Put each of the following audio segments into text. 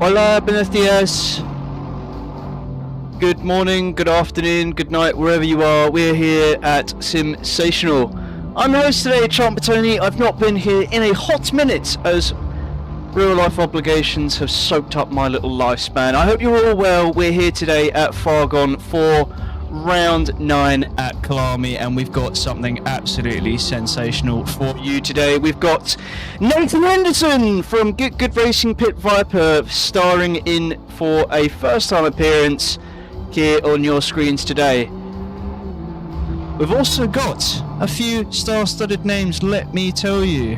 Hola, buenos dias. Good morning, good afternoon, good night, wherever you are. We're here at Simsational. I'm your host today, Tony. I've not been here in a hot minute as real life obligations have soaked up my little lifespan. I hope you're all well. We're here today at Fargone for round 9 at Kyalami, and we've got something absolutely sensational for you today. We've got Nathan Henderson from Good Racing Pit Viper starring in for a first time appearance here on your screens today. We've also got a few star-studded names, let me tell you.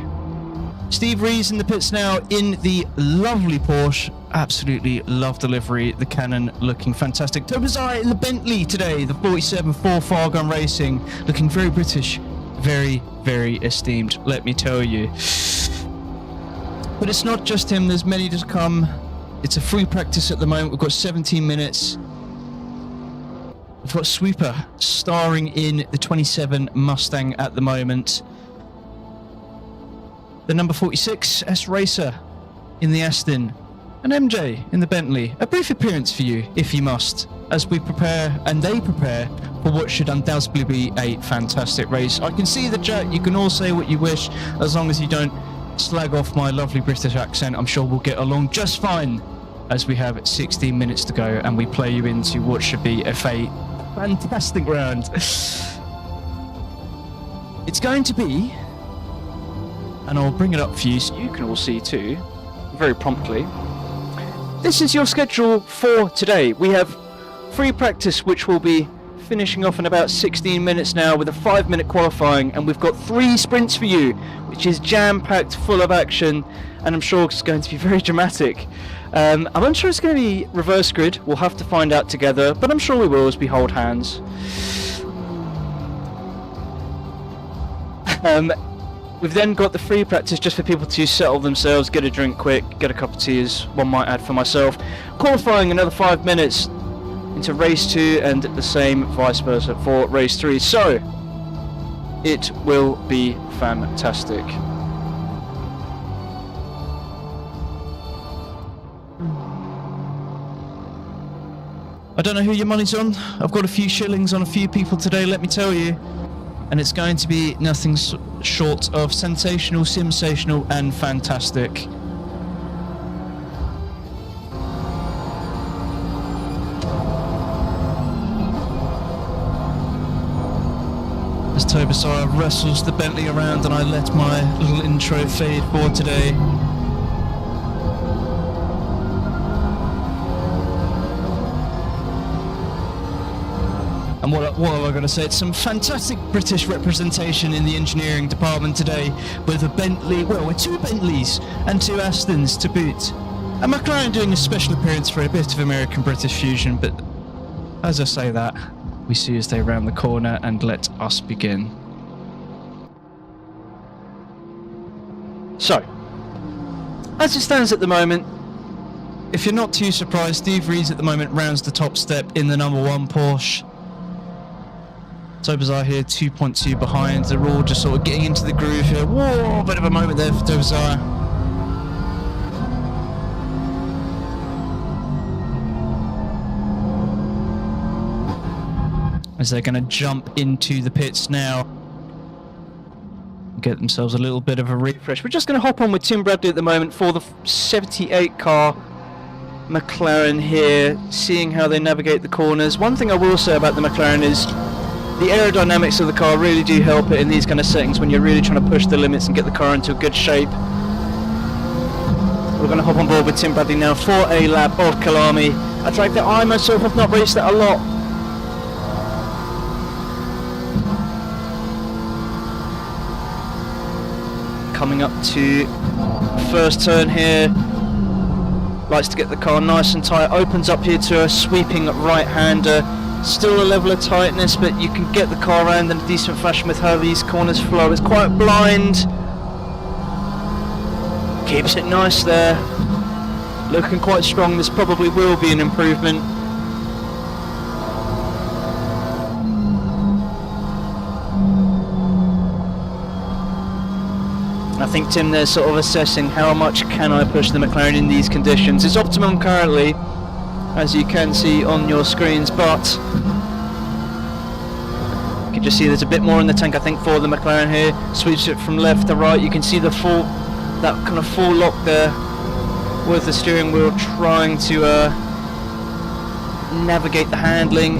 Steve Rees in the pits now in the lovely Porsche. Absolutely love delivery. The Cannon looking fantastic. Tobazai in the Bentley today. The 47 for Fargone Racing. Looking very British. Very, very esteemed, let me tell you. But it's not just him. There's many to come. It's a free practice at the moment. We've got 17 minutes. We've got Sweeper starring in the 27 Mustang at the moment. The number 46 S Racer in the Aston, and MJ in the Bentley. A brief appearance for you, if you must, as we prepare, and they prepare, for what should undoubtedly be a fantastic race. I can see the chat, you can all say what you wish, as long as you don't slag off my lovely British accent. I'm sure we'll get along just fine, as we have 16 minutes to go, and we play you into what should be a fantastic round. It's going to be, and I'll bring it up for you so you can all see too, very promptly. This is your schedule for today. We have free practice, which will be finishing off in about 16 minutes now with a 5-minute qualifying, and we've got 3 sprints for you, which is jam-packed, full of action, and I'm sure it's going to be very dramatic. I'm unsure it's going to be reverse grid. We'll have to find out together, but I'm sure we will as we hold hands. We've then got the free practice just for people to settle themselves, get a drink quick, get a cup of tea, as one might add for myself. Qualifying another 5 minutes into race 2, and the same vice versa for race 3. So it will be fantastic. I don't know who your money's on. I've got a few shillings on a few people today, let me tell you. And it's going to be nothing short of sensational, simsational, and fantastic. As Tobasara wrestles the Bentley around, and I let my little intro fade for today. And what am I going to say? It's some fantastic British representation in the engineering department today, with a Bentley, well, with 2 Bentleys and 2 Astons to boot. And McLaren doing a special appearance for a bit of American-British fusion, but as I say that, we see as they round the corner, and let us begin. So, as it stands at the moment, if you're not too surprised, Steve Rees at the moment rounds the top step in the number 1 Porsche. Tobazar here, 2.2 behind. They're all just sort of getting into the groove here. Whoa, bit of a moment there for Tobazar. As they're going to jump into the pits now. Get themselves a little bit of a refresh. We're just going to hop on with Tim Bradley at the moment for the 78 car McLaren here, seeing how they navigate the corners. One thing I will say about the McLaren is the aerodynamics of the car really do help it in these kind of settings when you're really trying to push the limits and get the car into a good shape. We're going to hop on board with Tim Bradley now for a lap of Kyalami, a track that I myself have not raced at a lot. Coming up to first turn here, likes to get the car nice and tight, opens up here to a sweeping right-hander. Still a level of tightness, but you can get the car around in a decent fashion with how these corners flow. It's quite blind. Keeps it nice there. Looking quite strong. This probably will be an improvement. I think Tim there's sort of assessing how much can I push the McLaren in these conditions. It's optimum currently, as you can see on your screens, but you can just see there's a bit more in the tank, I think, for the McLaren here. Switch it from left to right. You can see the that kind of full lock there with the steering wheel, trying to navigate the handling.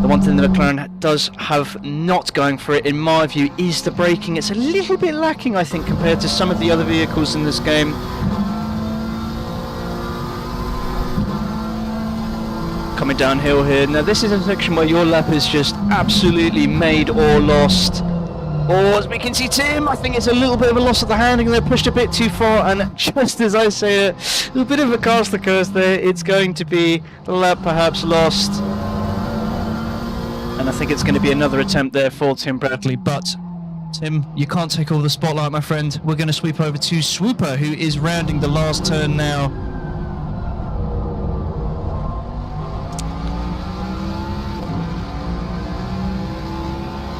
The one thing the McLaren does have not going for it, in my view, is the braking. It's a little bit lacking, I think, compared to some of the other vehicles in this game. Coming downhill here. Now this is a section where your lap is just absolutely made or lost. Or as we can see, Tim, I think it's a little bit of a loss of the handling. They pushed a bit too far, and just as I say it, a bit of a caster curse there. It's going to be the lap perhaps lost. And I think it's going to be another attempt there for Tim Bradley. But, Tim, you can't take all the spotlight, my friend. We're going to sweep over to Swooper, who is rounding the last turn now.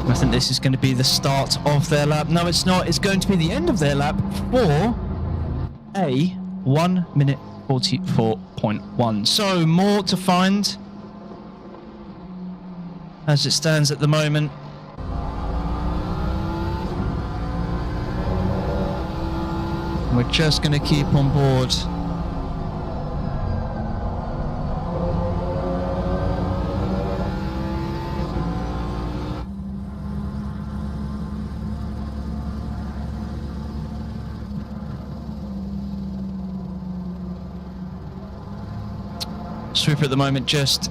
I think this is going to be the start of their lap. No, it's not. It's going to be the end of their lap for a 1 minute 44.1. So, more to find as it stands at the moment. We're just going to keep on board. Swooper at the moment just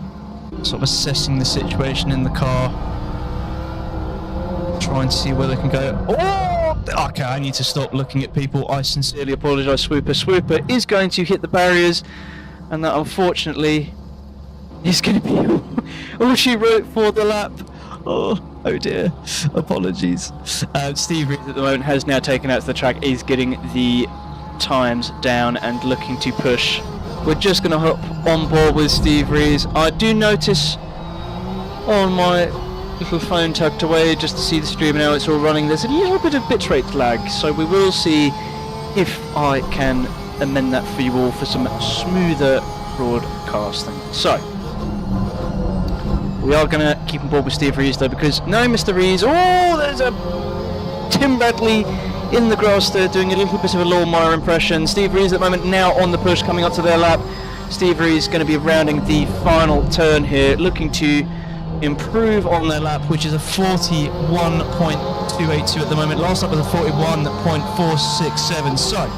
sort of assessing the situation in the car, trying to see where they can go. Oh, okay, I need to stop looking at people. I sincerely apologise, Swooper. Swooper is going to hit the barriers, and that unfortunately is going to be all she wrote for the lap. Oh dear, apologies. Steve Reed at the moment has now taken out to the track, is getting the times down and looking to push. We're just going to hop on board with Steve Rees. I do notice on my little phone tucked away, just to see the stream now it's all running, there's a little bit of bitrate lag, so we will see if I can amend that for you all for some smoother broadcasting. So, we are going to keep on board with Steve Rees though, because no Mr. Rees, there's a Tim Bradley in the grass there, doing a little bit of a lawnmower impression. Steve Rees at the moment now on the push, coming up to their lap. Steve Rees going to be rounding the final turn here, looking to improve on their lap, which is a 41.282 at the moment. Last lap was a 41.467. So,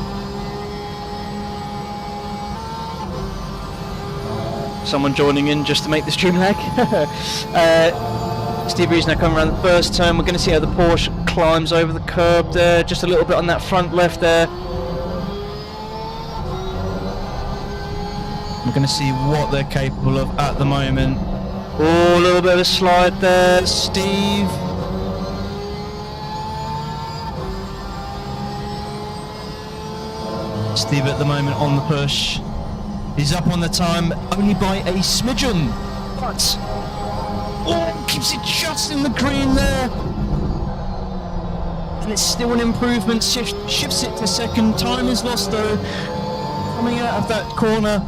someone joining in just to make the stream lag. Steve Rees now coming around the first turn. We're going to see how the Porsche climbs over the curb there, just a little bit on that front left there. We're going to see what they're capable of at the moment. Oh, a little bit of a slide there, Steve. Steve at the moment on the push. He's up on the time only by a smidgen, but keeps it just in the green there. And it's still an improvement, shifts it to second. Time is lost though, coming out of that corner.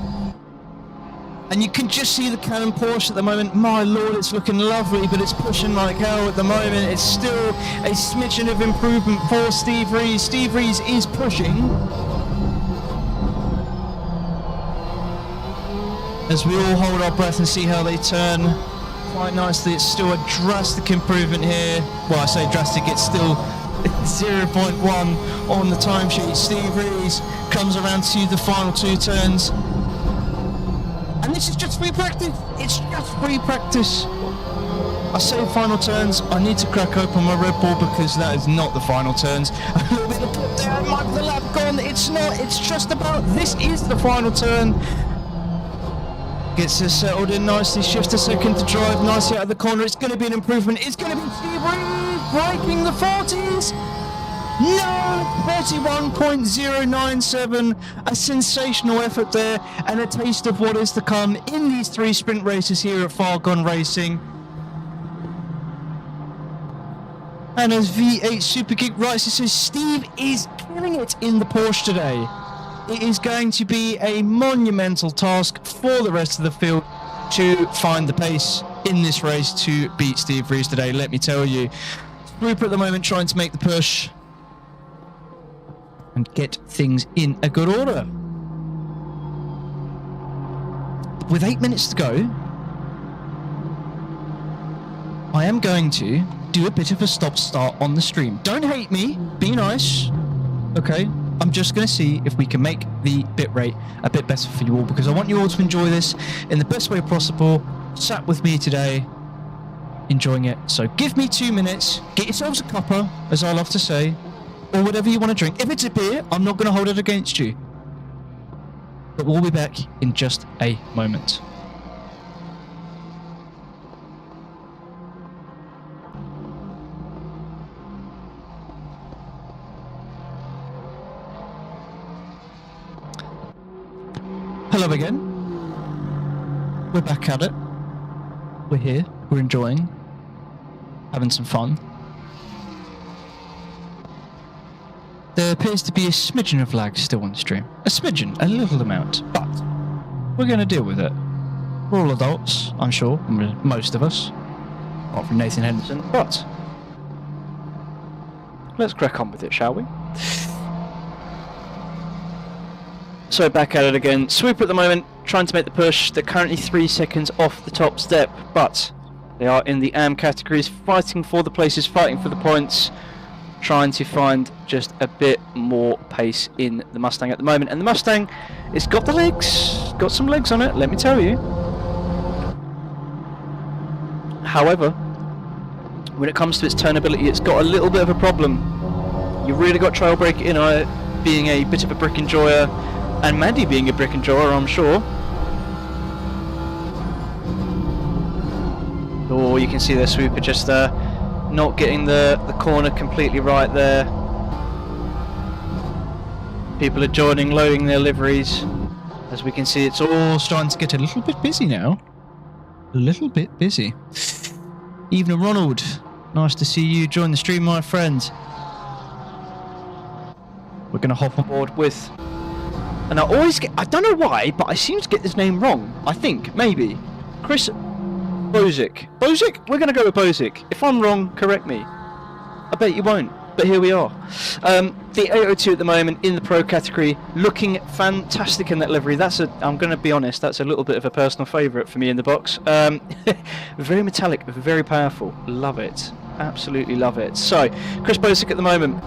And you can just see the Cannon Porsche at the moment. My lord, it's looking lovely, but it's pushing like hell at the moment. It's still a smidgen of improvement for Steve Rees. Steve Rees is pushing. As we all hold our breath and see how they turn quite nicely. It's still a drastic improvement here. Well, I say drastic, it's still 0.1 on the timesheet. Steve Rees comes around to the final two turns. And this is just free practice. It's just free practice. I say final turns. I need to crack open my Red Bull because that is not the final turns. A little bit of put there, might be the lap gone. It's not. It's just about. This is the final turn. Gets us settled in nicely. Shifts a second to drive nicely out of the corner. It's going to be an improvement. It's going to be Steve Rees breaking the 40s. No, 41.097, a sensational effort there, and a taste of what is to come in these three sprint races here at Fargone Racing. And as V8 Super Geek writes, it says Steve is killing it in the Porsche today. It is going to be a monumental task for the rest of the field to find the pace in this race to beat Steve Rees today, let me tell you. Rupert at the moment trying to make the push and get things in a good order. With 8 minutes to go, I am going to do a bit of a stop-start on the stream. Don't hate me, be nice, okay? I'm just going to see if we can make the bit rate a bit better for you all, because I want you all to enjoy this in the best way possible. Sat with me today, enjoying it. So give me 2 minutes, get yourselves a cuppa, as I love to say, or whatever you want to drink. If it's a beer, I'm not going to hold it against you. But we'll be back in just a moment. Hello again. We're back at it. We're here. We're enjoying. Having some fun. There appears to be a smidgen of lag still on the stream. A smidgen, a little amount. But we're going to deal with it. We're all adults, I'm sure. Most of us. Apart from Nathan Henderson. But let's crack on with it, shall we? So back at it again. Swoop at the moment, trying to make the push. They're currently 3 seconds off the top step, but they are in the AM categories, fighting for the places, fighting for the points, trying to find just a bit more pace in the Mustang at the moment. And the Mustang, it's got the legs, got some legs on it, let me tell you. However, when it comes to its turnability, it's got a little bit of a problem. You really got trail brake in on it, being a bit of a brick enjoyer. And Mandy being a brick enjoyer, I'm sure. Oh, you can see their Swooper just not getting the corner completely right there. People are joining, loading their liveries. As we can see, it's all starting to get a little bit busy now. A little bit busy. Evening, Ronald. Nice to see you join the stream, my friend. We're going to hop on board with... And I always get, I don't know why, but I seem to get this name wrong. I think, maybe. Chris Bozic. Bozic? We're going to go with Bozic. If I'm wrong, correct me. I bet you won't, but here we are. The 802 at the moment in the Pro category, looking fantastic in that livery. That's I'm going to be honest, that's a little bit of a personal favourite for me in the box. Very metallic, very powerful. Love it. Absolutely love it. So, Chris Bozic at the moment.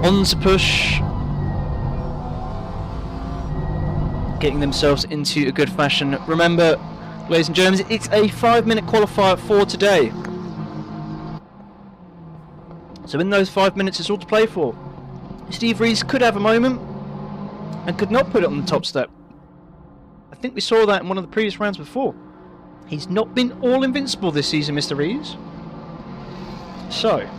On to push, getting themselves into a good fashion. Remember, ladies and gentlemen, it's a 5-minute qualifier for today. So in those 5 minutes, it's all to play for. Steve Rees could have a moment and could not put it on the top step. I think we saw that in one of the previous rounds before. He's not been all invincible this season, Mr. Rees. So...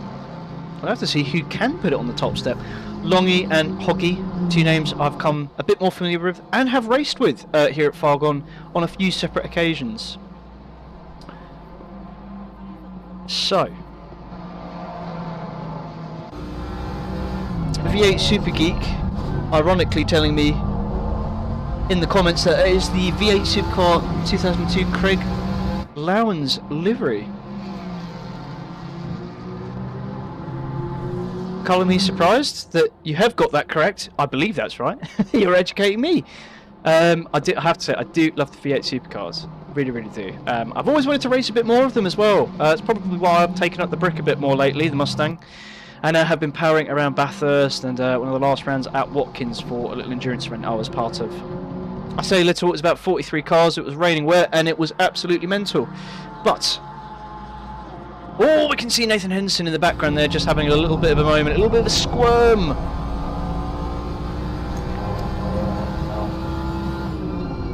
I'll have to see who can put it on the top step. Longy and Hoggy, two names I've come a bit more familiar with and have raced with here at Fargone on a few separate occasions. So, V8 Super Geek, ironically telling me in the comments that it is the V8 Supercar 2002 Craig Lowndes livery. Kyalami, surprised that you have got that correct. I believe that's right. You're educating me. I have to say, I do love the V8 supercars. Really, really do. I've always wanted to race a bit more of them as well. It's probably why I've taken up the brick a bit more lately, the Mustang. And I have been powering around Bathurst and one of the last rounds at Watkins for a little endurance event I was part of. I say little, it was about 43 cars, it was raining wet, and it was absolutely mental. But... oh, we can see Nathan Henderson in the background there, just having a little bit of a moment, a little bit of a squirm.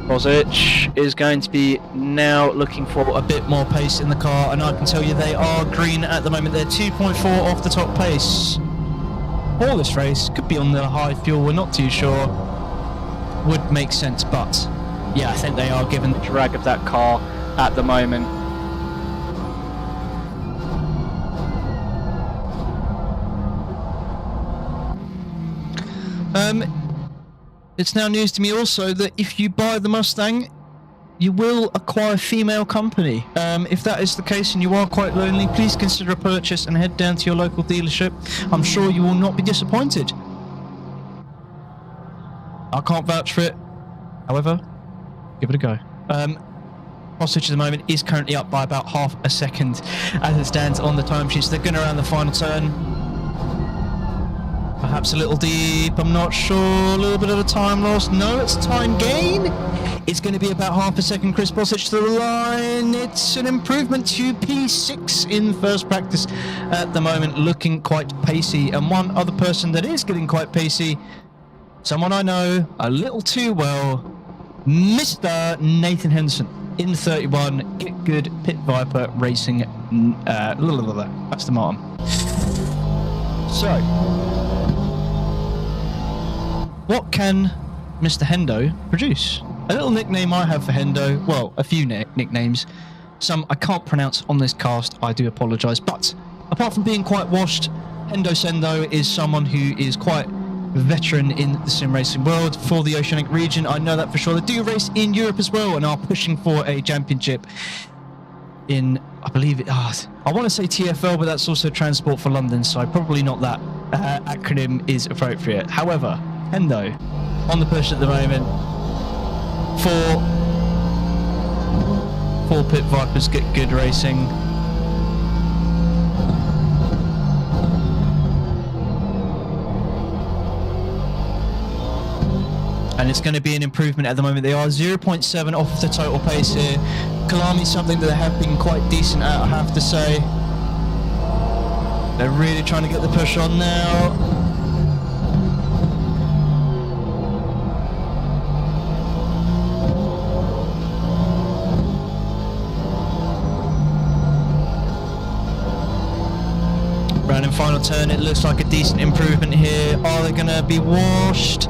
Bozic is going to be now looking for a bit more pace in the car, and I can tell you they are green at the moment. They're 2.4 off the top pace for this race. Could be on the high fuel, we're not too sure. Would make sense, but yeah, I think they are given the drag of that car at the moment. It's now news to me also that if you buy the Mustang, you will acquire female company. If that is the case and you are quite lonely, please consider a purchase and head down to your local dealership. I'm sure you will not be disappointed. I can't vouch for it. However, give it a go. Hostage at the moment is currently up by about half a second as it stands on the timesheet. So they're going around the final turn. Perhaps a little deep, I'm not sure. A little bit of a time loss. No, it's time gain. It's going to be about half a second. Chris Bosich to the line. It's an improvement to P6 in first practice at the moment, looking quite pacey. And one other person that is getting quite pacey, someone I know a little too well, Mr. Nathan Henderson in 31. Get Good Pit Viper Racing. That's the Martin. So, what can Mr. Hendo produce? A little nickname I have for Hendo, well, a few nicknames. Some I can't pronounce on this cast, I do apologise. But apart from being quite washed, Hendo Sendo is someone who is quite veteran in the sim racing world for the Oceanic region. I know that for sure. They do race in Europe as well and are pushing for a championship in, I believe it, I want to say TFL, but that's also Transport for London, so probably not that acronym is appropriate. However, Hendo on the push at the moment for Pit Vipers Get Good Racing. And it's going to be an improvement at the moment. They are 0.7 off the total pace here. Kyalami, something that they have been quite decent at, I have to say. They're really trying to get the push on now. Round in final turn, it looks like a decent improvement here. Are they going to be washed?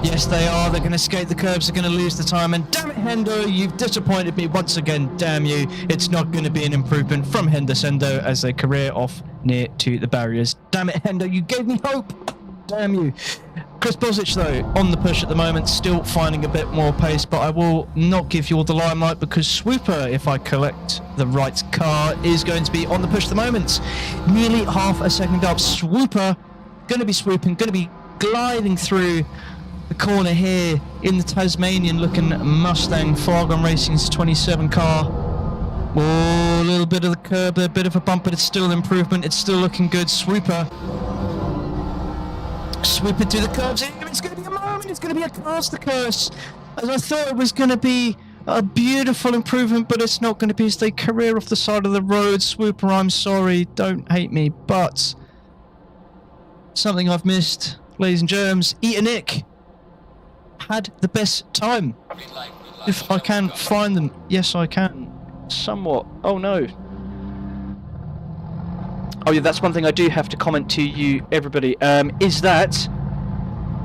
Yes, they are. They're going to skate the curbs. They're going to lose the time. And damn it, Hendo, you've disappointed me once again. Damn you. It's not going to be an improvement from Hendo Sendo as they career off near to the barriers. Damn it, Hendo, you gave me hope. Damn you. Chris Bosich, though, on the push at the moment, still finding a bit more pace, but I will not give you all the limelight because Swooper, if I collect the right car, is going to be on the push at the moment. Nearly half a second up. Swooper, going to be swooping, going to be gliding through the corner here in the Tasmanian looking Mustang Fargone Racing's 27 car. Oh, a little bit of the curb, a bit of a bump, but it's still an improvement. It's still looking good. Swooper to the curbs. It's going to be a moment. It's going to be a caster curse. As I thought it was going to be a beautiful improvement, but it's not going to be as they career off the side of the road. Swooper, I'm sorry. Don't hate me, but something I've missed, ladies and germs. Eat a Nick had the best time. If I can find them. Yes, I can. Somewhat. Oh, no. Oh, yeah, that's one thing I do have to comment to you, everybody, is that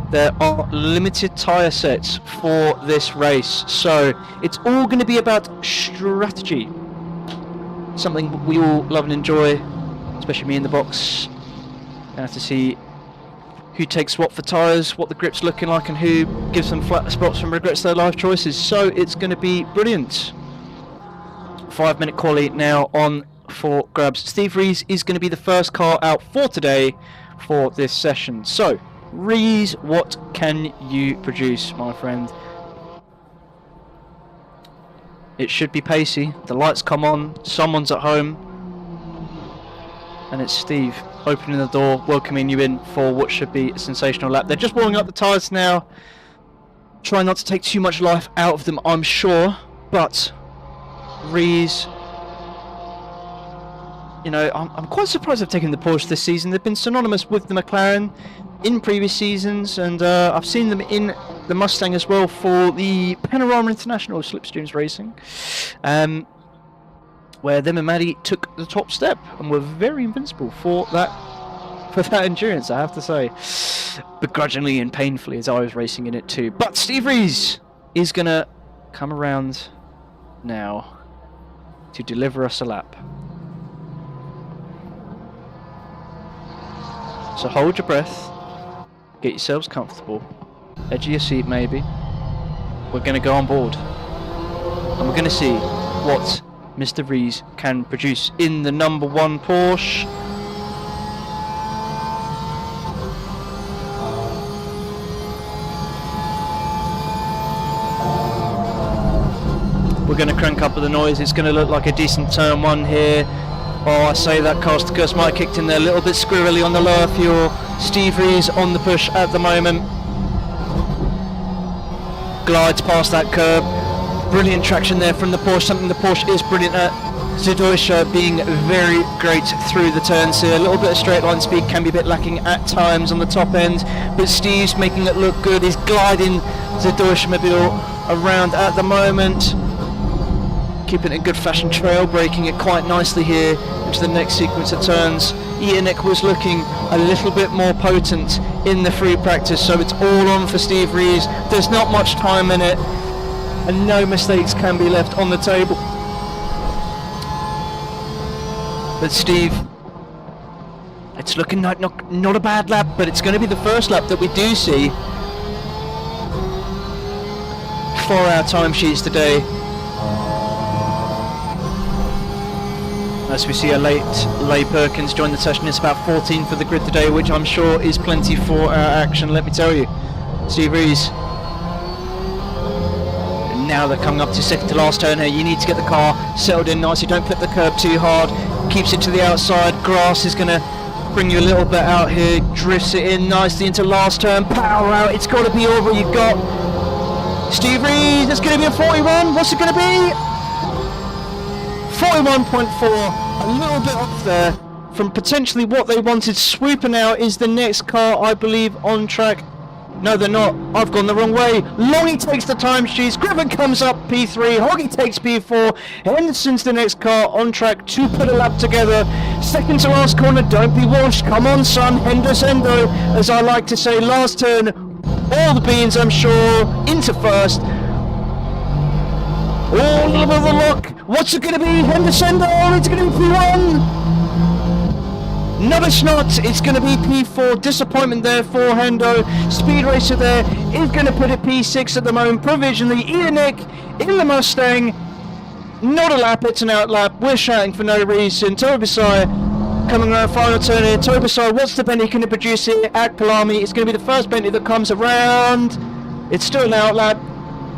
there are limited tyre sets for this race. So it's all going to be about strategy. Something we all love and enjoy, especially me in the box. I have to see who takes what for tyres, what the grip's looking like, and who gives them flat spots and regrets their life choices. So it's going to be brilliant. 5-minute quali now on for grabs. Steve Rees is going to be the first car out for today for this session. So, Rees, what can you produce, my friend? It should be pacey. The lights come on, someone's at home, and it's Steve opening the door, welcoming you in for what should be a sensational lap. They're just warming up the tyres now. Trying not to take too much life out of them, I'm sure, but Rees, you know, I'm quite surprised they've taken the Porsche this season. They've been synonymous with the McLaren in previous seasons, and I've seen them in the Mustang as well for the Panorama International Slipstreams Racing, where them and Maddie took the top step and were very invincible for that endurance, I have to say, begrudgingly and painfully as I was racing in it too. But Steve Rees is gonna come around now to deliver us a lap. So hold your breath, Get yourselves comfortable. Edge of your seat maybe. We're going to go on board. And we're going to see what Mr. Rees can produce in the number 1 Porsche. We're going to crank up with the noise. It's going to look like a decent turn 1 here. Oh, I say that caster curse might have kicked in there a little bit squirrely on the lower fuel. Steve Rees on the push at the moment. Glides past that curb. Brilliant traction there from the Porsche, something the Porsche is brilliant at. Zedosha being very great through the turns here. A little bit of straight line speed can be a bit lacking at times on the top end, but Steve's making it look good. He's gliding Zedosha mobile around at the moment. Keeping it in good fashion, trail braking it quite nicely here into the next sequence of turns. Ionic was looking a little bit more potent in the free practice, so it's all on for Steve Rees. There's not much time in it, and no mistakes can be left on the table. But Steve, it's looking like not a bad lap, but it's going to be the first lap that we do see for our timesheets today. As we see a late Perkins join the session. It's about 14 for the grid today, which I'm sure is plenty for our action, let me tell you. Steve Rees. Now they're coming up to second to last turn here. You need to get the car settled in nicely. Don't flip the curb too hard. Keeps it to the outside. Grass is going to bring you a little bit out here. Drifts it in nicely into last turn. Power out. It's got to be over. You've got Steve Rees. It's going to be a 41. What's it going to be? 41.4. A little bit off there from potentially what they wanted. Swooping out is the next car, I believe, on track. No, they're not. I've gone the wrong way. Longy takes the timesheets. Griffin comes up P3. Hoggy takes P4. Henderson's the next car on track to put a lap together. Second to last corner. Don't be washed. Come on, son. Hendersendo, as I like to say. Last turn. All the beans, I'm sure. Into first. All over the lock. What's it going to be? Hendersendo. It's going to be P1. No, it's not. It's going to be P4. Disappointment there for Hendo. Speed Racer there is going to put it P6 at the moment. Provisionally, Ionic in the Mustang. Not a lap, it's an out lap. We're shouting for no reason. Tobisai coming around final turn here. Tobisai, what's the Bentley going to produce here at Kyalami? It's going to be the first Bentley that comes around. It's still an out lap.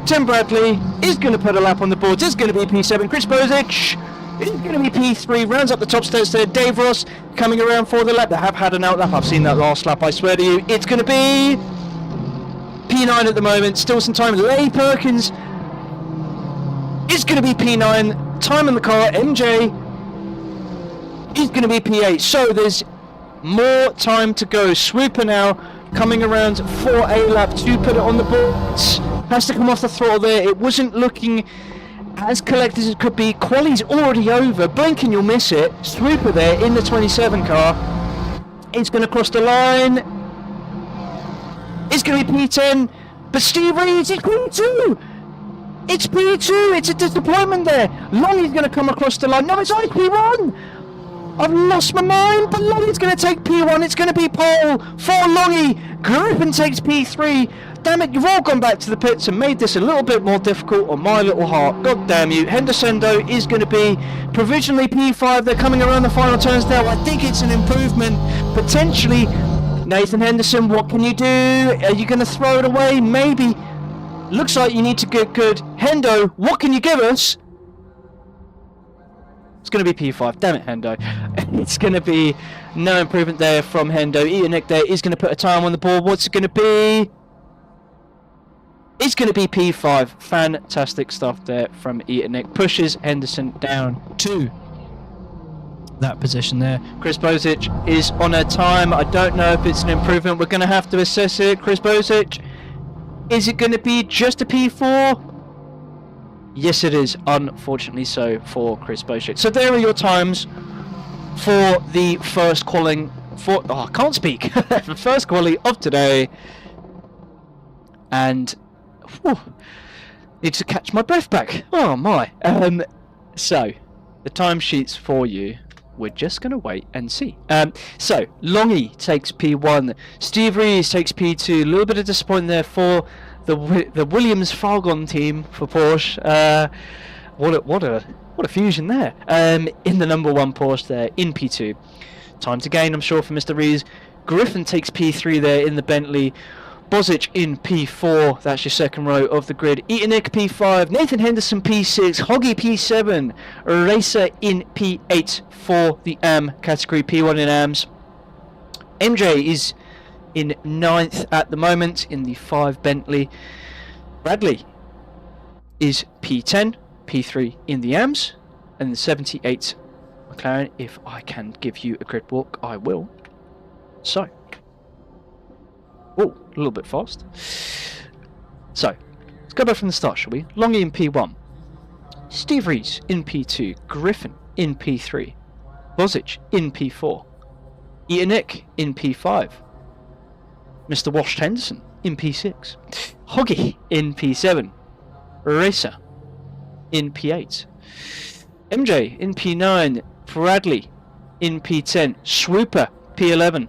Tim Bradley is going to put a lap on the boards. It's going to be P7. Chris Bozich is going to be P3, rounds up the top stairs there. Dave Ross coming around for the lap. They have had an out lap. I've seen that last lap, I swear to you. It's going to be P9 at the moment. Still some time. Leigh Perkins is going to be P9. Time in the car. MJ is going to be P8. So there's more time to go. Swooper now coming around for a lap to put it on the boards. Has to come off the throttle there. It wasn't looking as collected as it could be. Quali's already over. Blink and you'll miss it. Swooper there in the 27 car. It's going to cross the line. It's going to be P10. But Steve Rees, it's P2. It's P2. It's a disappointment there. Longy's going to come across the line. No, it's only P1. I've lost my mind, but Longy's going to take P1. It's going to be pole for Longy. Griffin takes P3. Damn it, you've all gone back to the pits and made this a little bit more difficult on my little heart. God damn you. Hendersendo is going to be provisionally P5. They're coming around the final turns now. I think it's an improvement. Potentially, Nathan Henderson, what can you do? Are you going to throw it away? Maybe. Looks like you need to get good. Hendo, what can you give us? It's going to be P5. Damn it, Hendo. It's going to be no improvement there from Hendo. Ionic there is going to put a time on the board. What's it going to be? It's going to be P5. Fantastic stuff there from Ionic. Pushes Henderson down to that position there. Chris Bozich is on a time. I don't know if it's an improvement. We're going to have to assess it. Chris Bozich, is it going to be just a P4? Yes, it is. Unfortunately so for Chris Bozich. So there are your times for the first qualifying for... Oh, I can't speak. The first quali of today. And... Whew, need to catch my breath back. Oh my. So the timesheets for you we're just going to wait and see. So, Longy takes P1, Steve Rees takes P2. A little bit of disappointment there for the Williams Fargone team for Porsche. What a fusion there. In the number 1 Porsche there in P2. Time to gain, I'm sure, for Mr. Rees. Griffin takes P3 there in the Bentley. Bozic in P4, that's your second row of the grid. Eatonnick P5, Nathan Henderson P6, Hoggy P7, Racer in P8 for the AM category, P1 in AMs. MJ is in 9th at the moment in the 5 Bentley. Bradley is P10, P3 in the AMs, and the 78 McLaren. If I can give you a grid walk, I will. So. Oh, a little bit fast. So, let's go back from the start, shall we? Longy in P1. Steve Rees in P2. Griffin in P3. Bozic in P4. Eatonnick in P5. Mr. Washed Henderson in P6. Hoggy in P7. Racer in P8. MJ in P9. Bradley in P10. Swooper P11.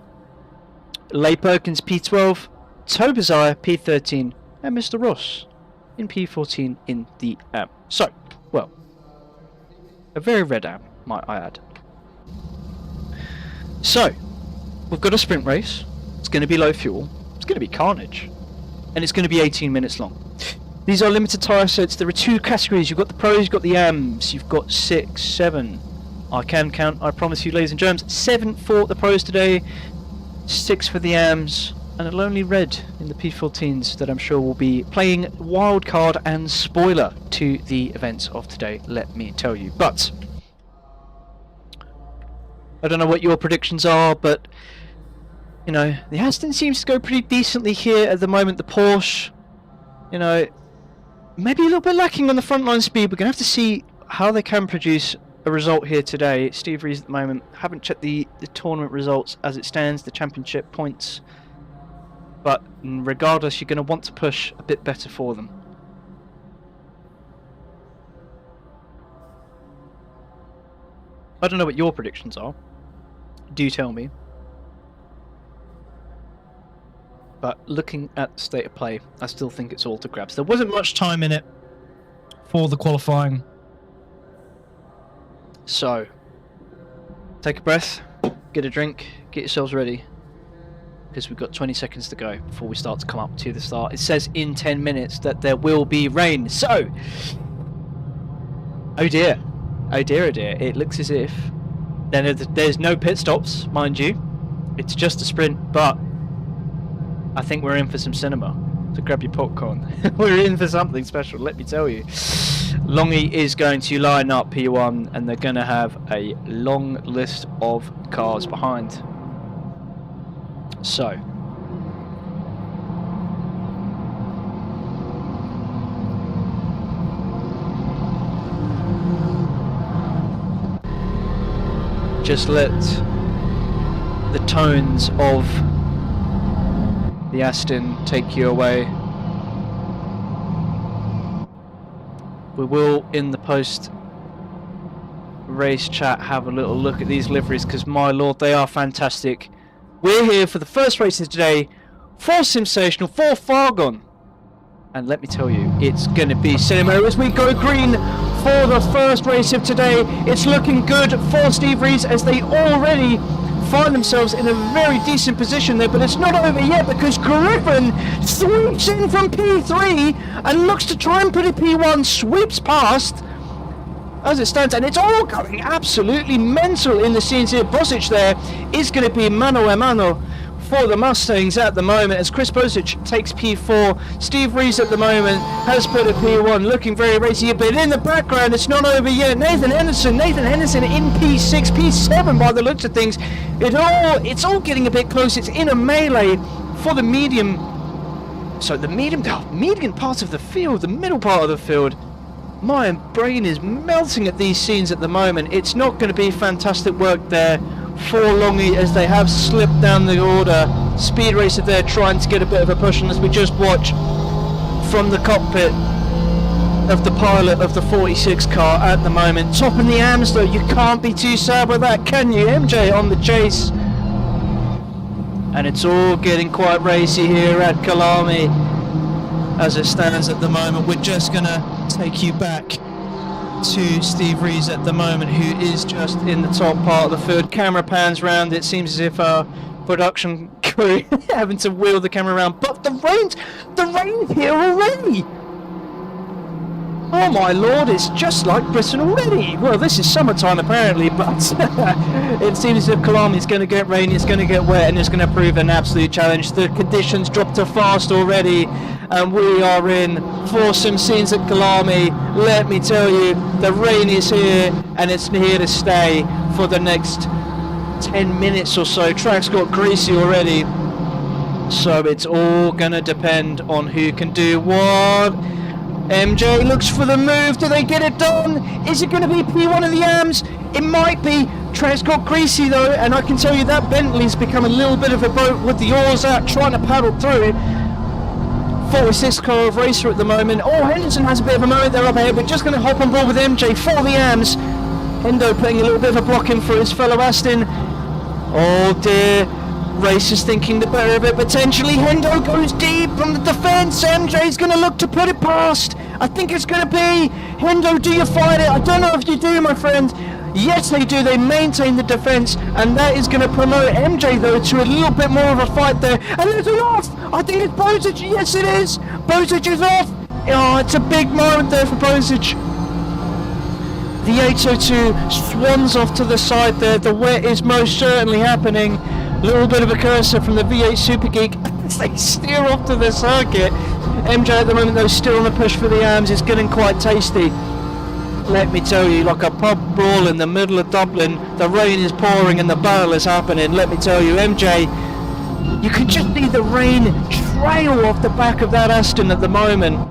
Leigh Perkins P12, Tobazire P13, and Mr. Ross in P14 in the AM. So, well, a very red AM, might I add. So, we've got a sprint race. It's going to be low fuel. It's going to be carnage. And it's going to be 18 minutes long. These are limited tyre sets. There are 2 categories. You've got the pros, you've got the AMs. You've got 6, 7. I can count, I promise you, ladies and germs. 7 for the pros today. 6 for the AMs, and a lonely red in the P14s that I'm sure will be playing wildcard and spoiler to the events of today, let me tell you. But I don't know what your predictions are, but you know, the Aston seems to go pretty decently here at the moment. The Porsche, you know, maybe a little bit lacking on the frontline speed. We're going to have to see how they can produce a result here today. Steve Rees at the moment, haven't checked the tournament results as it stands, the championship points, but regardless, you're going to want to push a bit better for them. I don't know what your predictions are, do tell me, but looking at the state of play, I still think it's all to grabs. There wasn't much time in it for the qualifying. So, take a breath, get a drink, get yourselves ready, because we've got 20 seconds to go before we start to come up to the start. It says in 10 minutes that there will be rain, so, oh dear, oh dear, oh dear, it looks as if there's no pit stops, mind you, it's just a sprint, but I think we're in for some cinema, so grab your popcorn. We're in for something special, let me tell you. Longy is going to line up P1, and they're going to have a long list of cars behind. So, just let the tones of the Aston take you away. We will, in the post-race chat, have a little look at these liveries, because, my lord, they are fantastic. We're here for the first race of today, for Sensational, for Fargone. And let me tell you, it's going to be cinema as we go green for the first race of today. It's looking good for Steve Rees, as they already find themselves in a very decent position there, but it's not over yet, because Griffin sweeps in from P3 and looks to try and put a P1, sweeps past as it stands, and it's all going absolutely mental in the scenes here. Bozic there is going to be mano a mano for the Mustangs at the moment, as Chris Bozic takes P4. Steve Rees at the moment has put a P1, looking very racy, but in the background it's not over yet. Nathan Henderson in P6, P7 by the looks of things. It's all getting a bit close. It's in a melee for the medium. So the medium part of the field, the middle part of the field. My brain is melting at these scenes at the moment. It's not going to be fantastic work there for Longy, as they have slipped down the order. Speed Racer there trying to get a bit of a push, and as we just watch from the cockpit, of the pilot of the 46 car at the moment. Topping the AMs though, you can't be too sad with that, can you? MJ on the chase. And it's all getting quite racy here at Kyalami as it stands at the moment. We're just gonna take you back to Steve Rees at the moment, who is just in the top part of the field. Camera pans round. It seems as if our production crew having to wheel the camera around, but the rain's here already. Oh my lord, it's just like Britain already. Well, this is summertime apparently, but it seems as if Kyalami's going to get rainy, it's going to get wet, and it's going to prove an absolute challenge. The conditions dropped to fast already, and we are in for some scenes at Kyalami. Let me tell you, the rain is here, and it's here to stay for the next 10 minutes or so. Track's got greasy already, so it's all going to depend on who can do what. MJ looks for the move. Do they get it done? Is it going to be P1 of the AMs? It might be. Track's got greasy though, and I can tell you that Bentley's become a little bit of a boat with the oars out, trying to paddle through. 46 car of racer at the moment. Oh, Henderson has a bit of a moment there up ahead. We're just going to hop on board with MJ for the AMs. Hendo putting a little bit of a block in for his fellow Aston. Oh dear. Racers thinking the better of it potentially. Hendo goes deep from the defence. MJ's going to look to put it past. I think it's going to be Hendo. Do you fight it? I don't know if you do, my friend. Yes, they do. They maintain the defence, and that is going to promote MJ though to a little bit more of a fight there. And it's off. I think it's Bozich. Yes, it is. Bozich is off. Oh, it's a big moment there for Bozich. The 802 swans off to the side there. The wet is most certainly happening. Little bit of a cursor from the V8 Super Geek as they steer off to the circuit. MJ at the moment though still on the push for the AMs. It's getting quite tasty. Let me tell you, like a pub brawl in the middle of Dublin. The rain is pouring and the battle is happening. Let me tell you, MJ, you can just see the rain trail off the back of that Aston at the moment.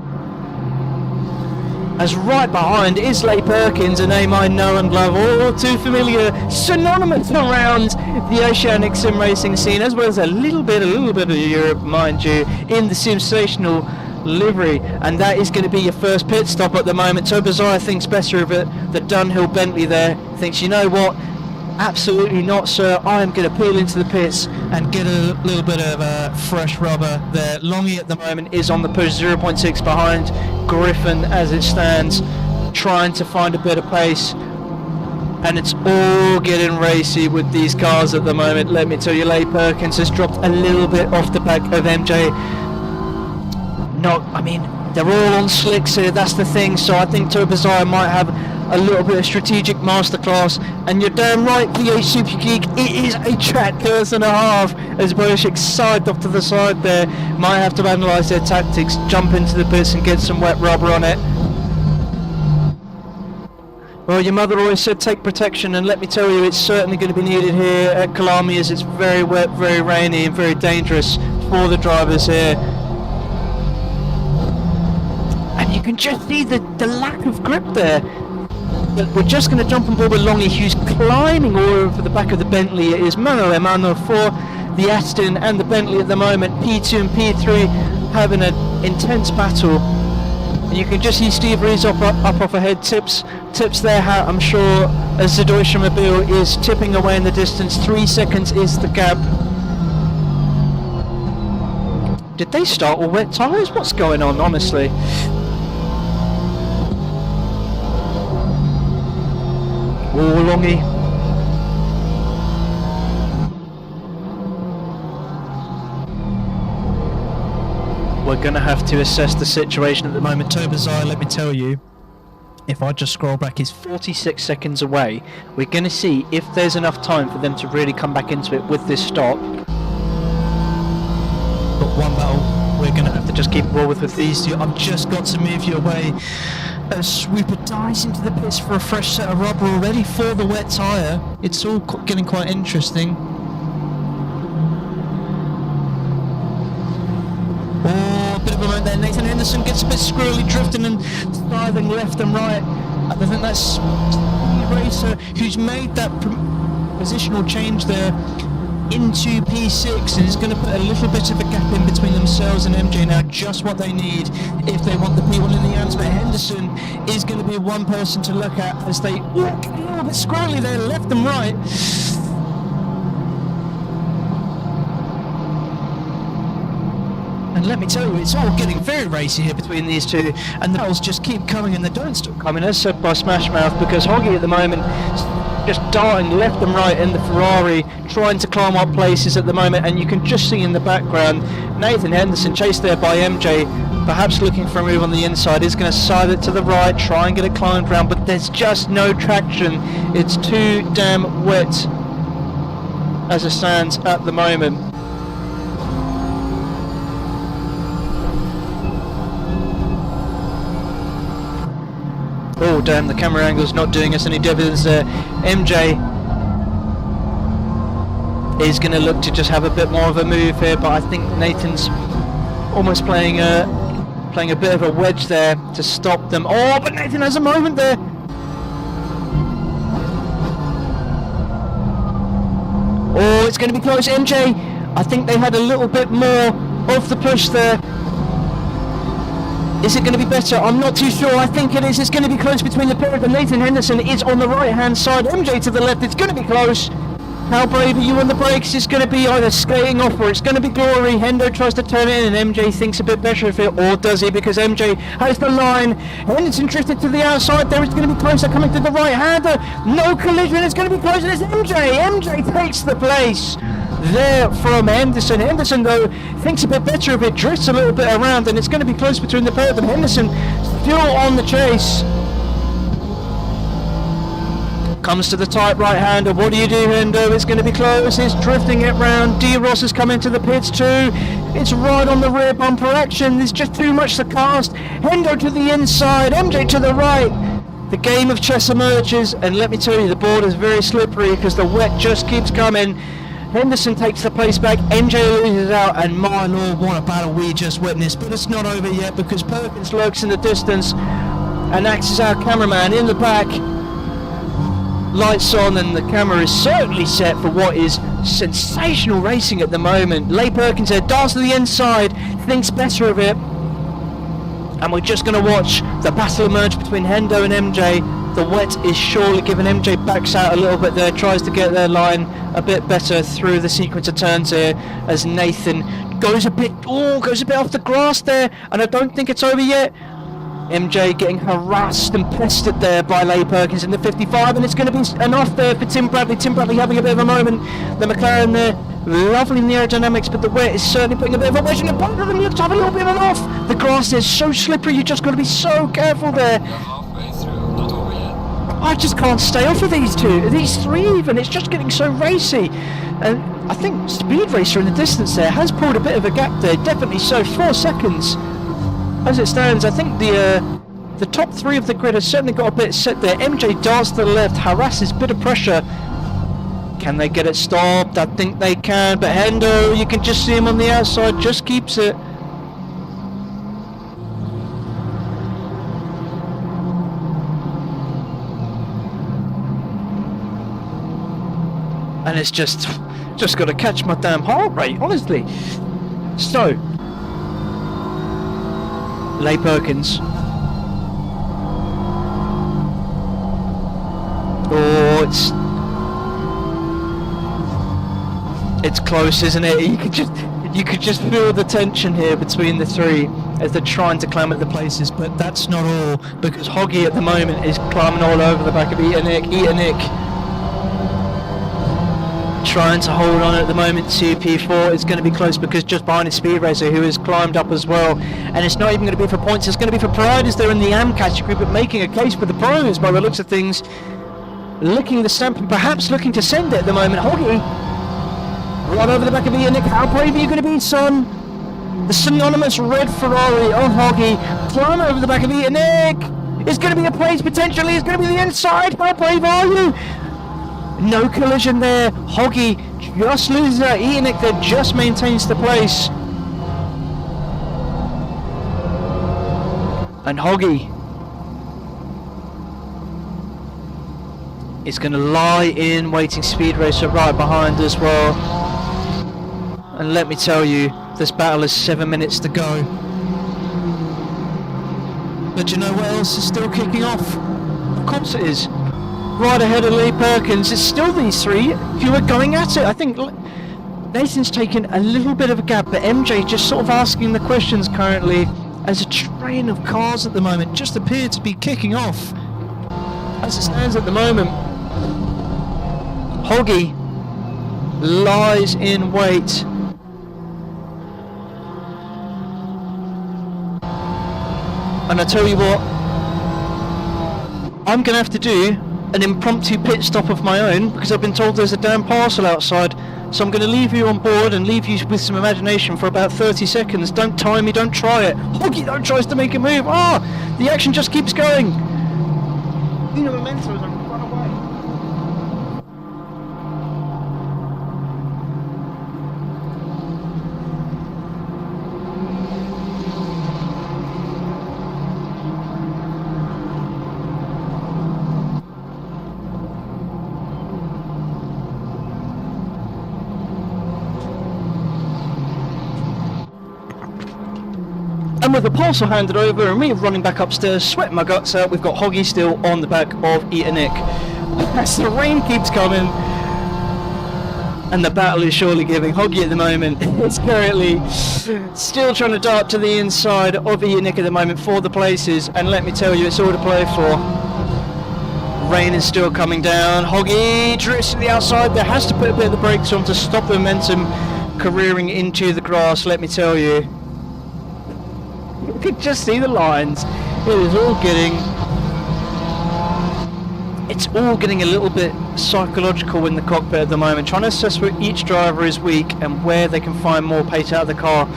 As right behind is Leigh Perkins, a name I know and love, all too familiar, synonymous around the Oceanic sim racing scene, as well as a little bit of Europe, mind you, in the sensational livery. And that is going to be your first pit stop at the moment. So Bizarre thinks better of it. The Dunhill Bentley there thinks, you know what? Absolutely not, sir. I am going to peel into the pits and get a little bit of fresh rubber there. Longy at the moment is on the push, 0.6 behind Griffin as it stands, trying to find a bit of pace. And it's all getting racy with these cars at the moment. Let me tell you, Leigh Perkins has dropped a little bit off the back of MJ. They're all on slicks here, that's the thing. So I think Tobazai might have a little bit of strategic masterclass, and you're damn right, V8 Super Geek, it is a track curse and a half, as Bolshik side off to the side there. Might have to analyse their tactics, jump into the pits and get some wet rubber on it. Well, your mother always said take protection, and let me tell you, it's certainly going to be needed here at Kyalami, as it's very wet, very rainy and very dangerous for the drivers here. And you can just see the lack of grip there. But we're just going to jump on board with Longy, who's climbing all over the back of the Bentley. It is Manuel Emmanuel for the Aston and the Bentley at the moment. P2 and P3 having an intense battle. And you can just see Steve Rees up off ahead, tips their hat, I'm sure, as the Deutsche Mobil is tipping away in the distance. 3 seconds is the gap. Did they start with wet tyres? What's going on, honestly? Oh, Longy. We're going to have to assess the situation at the moment. Tobazai, let me tell you, if I just scroll back, is 46 seconds away. We're going to see if there's enough time for them to really come back into it with this stop. But one battle, we're going to have to just keep roll with these two. I've just got to move you away. Swooper dives into the pits for a fresh set of rubber already for the wet tyre. It's all getting quite interesting. Oh, a bit of a moment there. Nathan Henderson gets a bit squirrely, drifting and diving left and right. I think that's the racer who's made that positional change there into P6 and is going to put a little bit of a gap in between themselves and MJ now, just what they need if they want the P1 in the hands. But Henderson is going to be one person to look at as they walk a little bit squirrely there, left and right. And let me tell you, it's all getting very racy here between these two, and the battles just keep coming and they don't stop coming, as said by Smash Mouth, because Hoggy at the moment just darting left and right in the Ferrari, trying to climb up places at the moment, and you can just see in the background Nathan Henderson, chased there by MJ, perhaps looking for a move on the inside, is going to side it to the right, try and get it climbed round, but there's just no traction. It's too damn wet as it stands at the moment. Oh damn, the camera angle's not doing us any dividends there. MJ is going to look to just have a bit more of a move here, but I think Nathan's almost playing a bit of a wedge there to stop them. Oh, but Nathan has a moment there. Oh, it's going to be close. MJ, I think they had a little bit more of the push there. Is it going to be better? I'm not too sure. I think it is. It's going to be close between the pair, but Nathan Henderson is on the right-hand side. MJ to the left. It's going to be close. How brave are you on the brakes? It's going to be either skating off or it's going to be glory. Hendo tries to turn it in and MJ thinks a bit better of it, or does he? Because MJ has the line. Henderson drifted to the outside. There it's going to be closer, coming to the right-hander. No collision. It's going to be close. And it's MJ. MJ takes the place there from Henderson. Henderson, though, thinks a bit better of it, drifts a little bit around, and it's going to be close between the pair of them. Henderson still on the chase. Comes to the tight right-hander. What do you do, Hendo? It's going to be close. It's drifting it round. D. Ross has come into the pits too. It's right on the rear bumper action. There's just too much to cast. Hendo to the inside. MJ to the right. The game of chess emerges, and let me tell you, the board is very slippery because the wet just keeps coming. Henderson takes the place back, MJ loses out, and my lord, what a battle we just witnessed. But it's not over yet because Perkins lurks in the distance and acts as our cameraman in the back. Lights on, and the camera is certainly set for what is sensational racing at the moment. Leigh Perkins there, darts to the inside, thinks better of it. And we're just going to watch the battle emerge between Hendo and MJ. The wet is surely giving. MJ backs out a little bit there, tries to get their line a bit better through the sequence of turns here as Nathan goes a bit off the grass there, and I don't think it's over yet. MJ getting harassed and pestered there by Leigh Perkins in the 55, and it's going to be an off there for Tim Bradley. Tim Bradley having a bit of a moment. The McLaren there, lovely in the aerodynamics, but the wet is certainly putting a bit of a wedge in. Both of them look to have a little bit of an off. The grass is so slippery, you just got to be so careful there. I just can't stay off of these three even. It's just getting so racy. And I think Speed Racer in the distance there has pulled a bit of a gap there, definitely so. 4 seconds. As it stands, I think the top three of the grid has certainly got a bit set there. MJ darts to the left, harasses, bit of pressure. Can they get it stopped? I think they can, but Hendo, you can just see him on the outside, just keeps it. And it's just got to catch my damn heart rate, honestly. So, Leigh Perkins. Oh, it's close, isn't it? You could just feel the tension here between the three as they're trying to climb at the places, but that's not all, because Hoggy at the moment is climbing all over the back of Nick. Trying to hold on at the moment to P4. It's going to be close because just behind is Speed Racer, who has climbed up as well, and it's not even going to be for points, it's going to be for pride as they're in the AM category, but making a case for the pros by the looks of things, licking the stamp and perhaps looking to send it at the moment. Hoggy right over the back of Nick. How brave are you going to be, son? The synonymous red Ferrari of Hoggy climb over the back of Nick. It's going to be a place potentially. It's going to be the inside. How brave are you? No collision there. Hoggy just loses out. Nick there just maintains the place. And Hoggy is going to lie in, waiting. Speed Racer right behind as well. And let me tell you, this battle is 7 minutes to go. But you know what else is still kicking off? Of course it is. Right ahead of Lee Perkins, it's still these three who are going at it. I think Nathan's taken a little bit of a gap, but MJ just sort of asking the questions currently as a train of cars at the moment just appear to be kicking off. As it stands at the moment, Hoggy lies in wait. And I tell you what, I'm going to have to do an impromptu pit stop of my own because I've been told there's a damn parcel outside. So I'm going to leave you on board and leave you with some imagination for about 30 seconds. Don't time me, don't try it. Hoggy though tries to make a move. The action just keeps going. You know, momentum as I run away. And with the parcel handed over and me running back upstairs, sweating my guts out, we've got Hoggy still on the back of Nick. As the rain keeps coming, and the battle is surely giving. Hoggy at the moment is currently still trying to dart to the inside of Nick at the moment for the places, and let me tell you, it's all to play for. Rain is still coming down. Hoggy drifts to the outside. There has to put a bit of the brakes on to stop the momentum careering into the grass, let me tell you. You can just see the lines. It is all getting a little bit psychological in the cockpit at the moment, trying to assess where each driver is weak and where they can find more pace out of the car.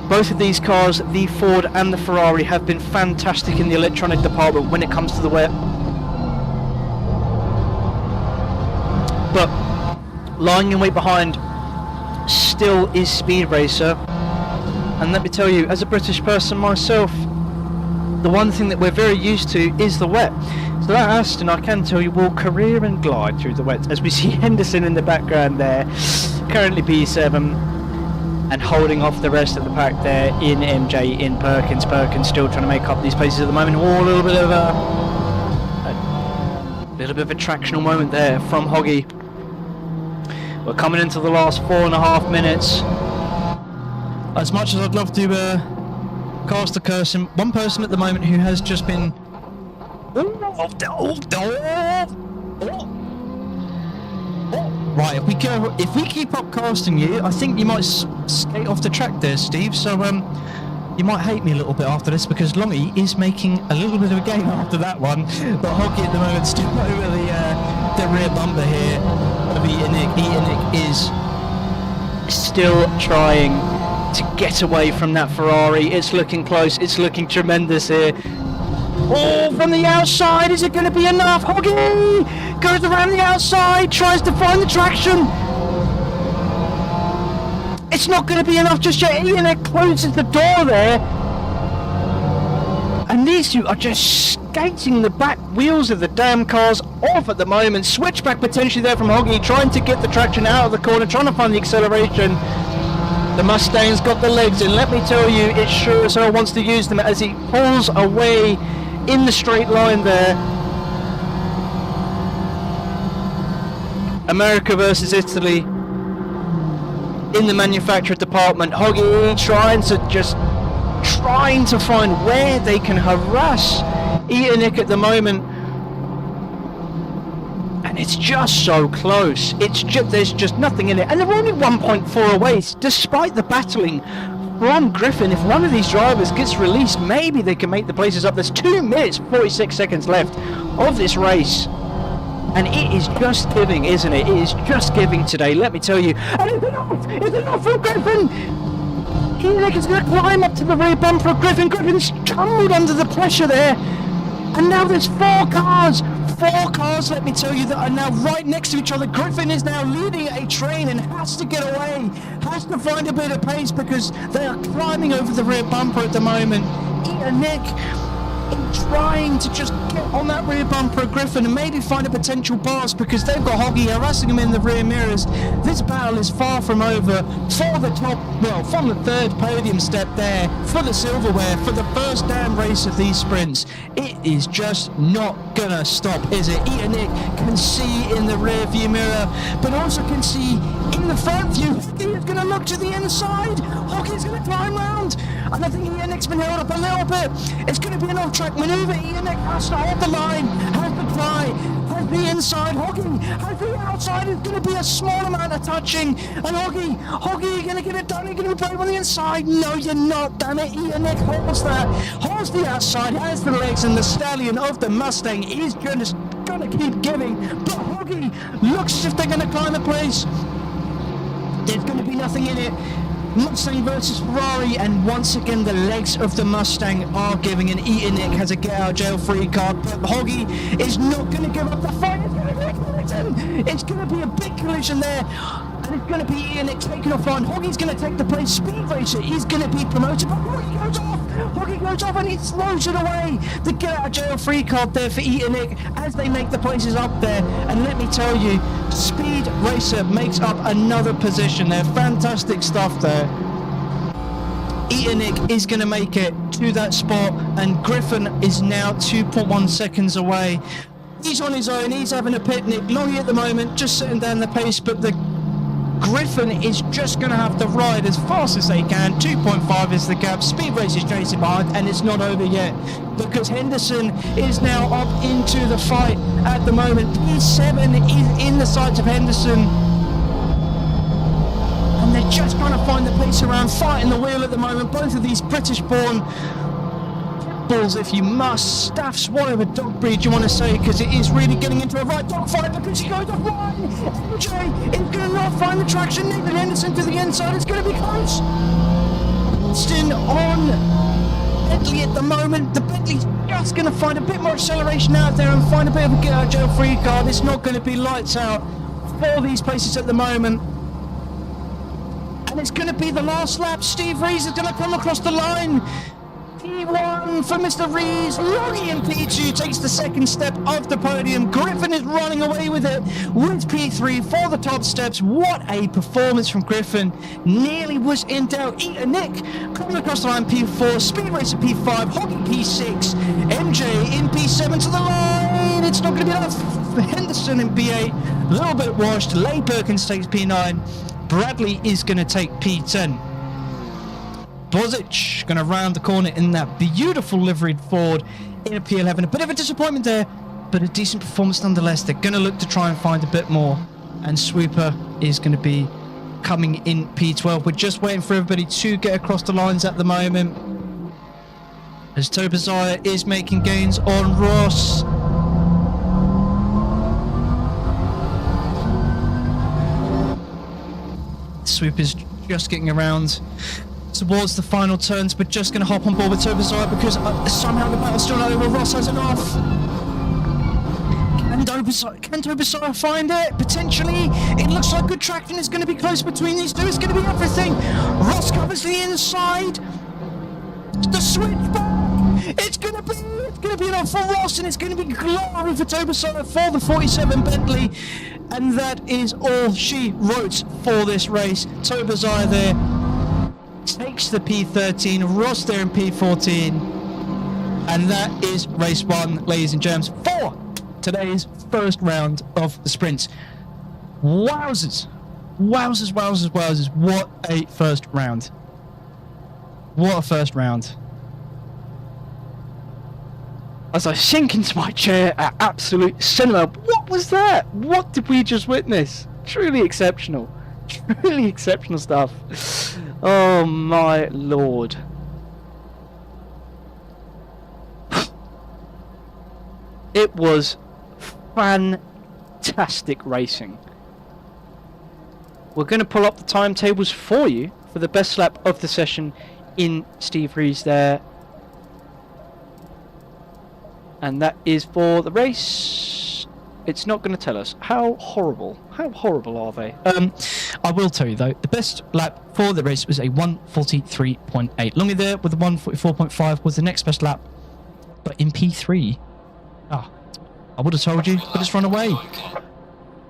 Both of these cars, the Ford and the Ferrari, have been fantastic in the electronic department when it comes to the wet. But lying in wait behind still is Speed Racer. And let me tell you, as a British person myself, the one thing that we're very used to is the wet. So that Aston, I can tell you, will career and glide through the wet, as we see Henderson in the background there, currently P7, and holding off the rest of the pack there in MJ, in Perkins. Perkins still trying to make up these paces at the moment. A little bit of a tractional moment there from Hoggy. We're coming into the last 4.5 minutes. As much as I'd love to cast a curse, and one person at the moment who has just been right, if we keep up casting you, I think you might skate off the track there, Steve, so you might hate me a little bit after this, because Longy is making a little bit of a game after that one, but Hoggy at the moment still over the rear bumper here of Nick is still trying to get away from that Ferrari. It's looking close, it's looking tremendous here. From the outside, is it going to be enough? Hoggy goes around the outside, tries to find the traction. It's not going to be enough just yet. Ian closes the door there. And these two are just skating the back wheels of the damn cars off at the moment. Switchback potentially there from Hoggy, trying to get the traction out of the corner, trying to find the acceleration. The Mustang's got the legs, and let me tell you, it sure as hell wants to use them as he pulls away in the straight line there. America versus Italy in the manufacturer department. Hoggy trying to find where they can harass Nick at the moment. And it's just so close. There's just nothing in it. And they're only 1.4 away, despite the battling from Griffin. If one of these drivers gets released, maybe they can make the places up. There's 2 minutes, 46 seconds left of this race. And it is just giving, isn't it? It is just giving today, let me tell you. And it's enough! It's enough from Griffin! Nick is going to climb up to the rear bumper of Griffin. Griffin's tumbled under the pressure there. And now there's 4 cars, let me tell you, that are now right next to each other. Griffin is now leading a train and has to get away, has to find a bit of pace, because they are climbing over the rear bumper at the moment. Nick trying to just get on that rear bumper of Griffin and maybe find a potential pass, because they've got Hoggy harassing him in the rear mirrors. This battle is far from over for the top, well, from the third podium step there for the silverware for the first damn race of these sprints. It is just not gonna stop, is it? Nick can see in the rear view mirror, but also can see in the front view. Hoggy is gonna look to the inside. Hoggy's gonna climb round, and I think Nick's been held up a little bit. It's going to be an off-track manoeuvre. Nick has to hold the line, has to try, has the inside. Hoggy has the outside. It's going to be a small amount of touching. And Hoggy, you're going to get it done. You're going to be brave on the inside. No, you're not. Damn it. Nick holds that, holds the outside, has the legs, and the stallion of the Mustang is just going to keep giving. But Hoggy looks as if they're going to climb the place. There's going to be nothing in it. Mustang versus Ferrari, and once again the legs of the Mustang are giving, and Nick has a get out of jail free card, but Hoggy is not going to give up the fight. It's going to be a collision. It's going to be a big collision there, and it's going to be Nick taking offline. Hoggy's going to take the place. Speed Racer is going to be promoted, but Hoggy goes off. Hoggy goes off and he throws it away. The get out of jail free card there for Nick as they make the places up there. And let me tell you, Speed Racer makes up another position there. Fantastic stuff there. Nick is going to make it to that spot, and Griffin is now 2.1 seconds away. He's on his own. He's having a picnic. Longy at the moment, just sitting down the pace, but the Griffin is just going to have to ride as fast as they can. 2.5 is the gap. Speed Race is chasing behind, and it's not over yet, because Henderson is now up into the fight at the moment. P7 is in the sights of Henderson, and they're just trying to find the pace around, fighting the wheel at the moment. Both of these British-born bulls, if you must, staffs, whatever dog breed you want to say, because it is really getting into a right dog fight, because he goes offline. MJ is going to not find the traction. Nathan Henderson to the inside. It's going to be close. Austin on Bentley at the moment. The Bentley's just going to find a bit more acceleration out there and find a bit of a get out of jail free card. It's not going to be lights out for these places at the moment. And it's going to be the last lap. Steve Rees is going to come across the line. P1 for Mr. Rees. Longy in P2 takes the second step of the podium. Griffin is running away with it with P3 for the top steps. What a performance from Griffin. Nearly was in doubt. Nick coming across the line, P4. Speed Racer P5. Hoggy P6. MJ in P7 to the line. It's not going to be enough for Henderson in P8. A little bit washed. Leigh Perkins takes P9. Bradley is going to take P10. Bozic going to round the corner in that beautiful liveried Ford in a P11. A bit of a disappointment there, but a decent performance nonetheless. They're going to look to try and find a bit more, and Swooper is going to be coming in P12. We're just waiting for everybody to get across the lines at the moment, as Tobazaya is making gains on Ross. Swooper's just getting around towards the final turns, but just going to hop on board with Tobazaya, because somehow the battle's still not over. Ross has it off. Can Tobazaya find it? Potentially. It looks like good traction is going to be close between these two. It's going to be everything. Ross covers the inside. The switchback. It's going to be enough for Ross, and it's going to be glory for Tobazaya for the 47 Bentley. And that is all she wrote for this race. Tobazaya there takes the P13, Ross there in P14, and that is race one, ladies and germs, for today's first round of the sprints. Wowzers, what a first round. What a first round. As I sink into my chair at absolute cinema, what was that? What did we just witness? Truly exceptional stuff. Oh my lord. It was fantastic racing. We're going to pull up the timetables for you for the best lap of the session in Steve Rees there. And that is for the race. It's not going to tell us. How horrible are they? I will tell you though, the best lap for the race was a 1:43.8. Longy there with a 1:44.5 was the next best lap, but in P3 Ah, I would have told you, but it's run away.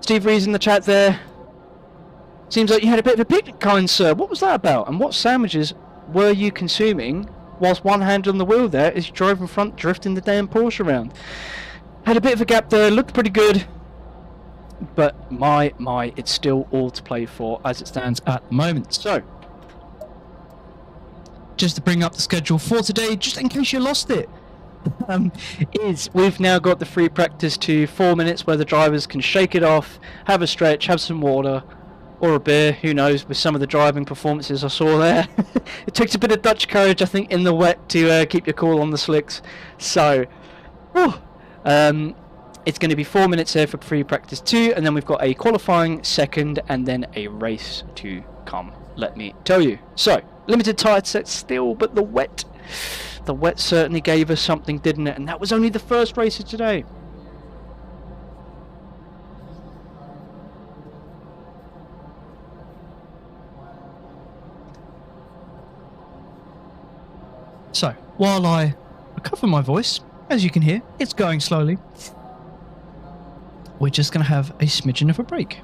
Steve Rees in the chat there. Seems like you had a bit of a picnic, kind sir. What was that about? And what sandwiches were you consuming whilst one hand on the wheel there as you drove in front, drifting the damn Porsche around? Had a bit of a gap there, looked pretty good. But my, it's still all to play for as it stands at the moment. So, just to bring up the schedule for today, just in case you lost it, is we've now got the free practice to 4 minutes where the drivers can shake it off, have a stretch, have some water, or a beer, who knows, with some of the driving performances I saw there. It takes a bit of Dutch courage, I think, in the wet to keep your cool on the slicks. So, it's going to be 4 minutes here for free practice 2, and then we've got a qualifying second and then a race to come, let me tell you. So, limited tyre set still, but the wet certainly gave us something, didn't it? And that was only the first race of today. So, while I recover my voice, as you can hear, it's going slowly. We're just going to have a smidgen of a break.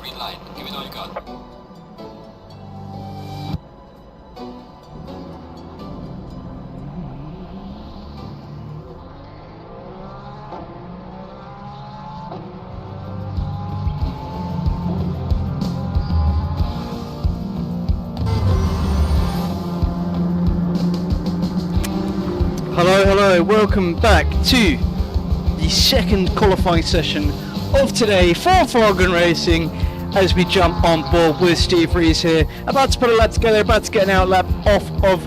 Green light, give it all you got. Hello, welcome back to the second qualifying session of today for Fargone Racing as we jump on board with Steve Rees here, about to put a lap together, about to get an out lap off of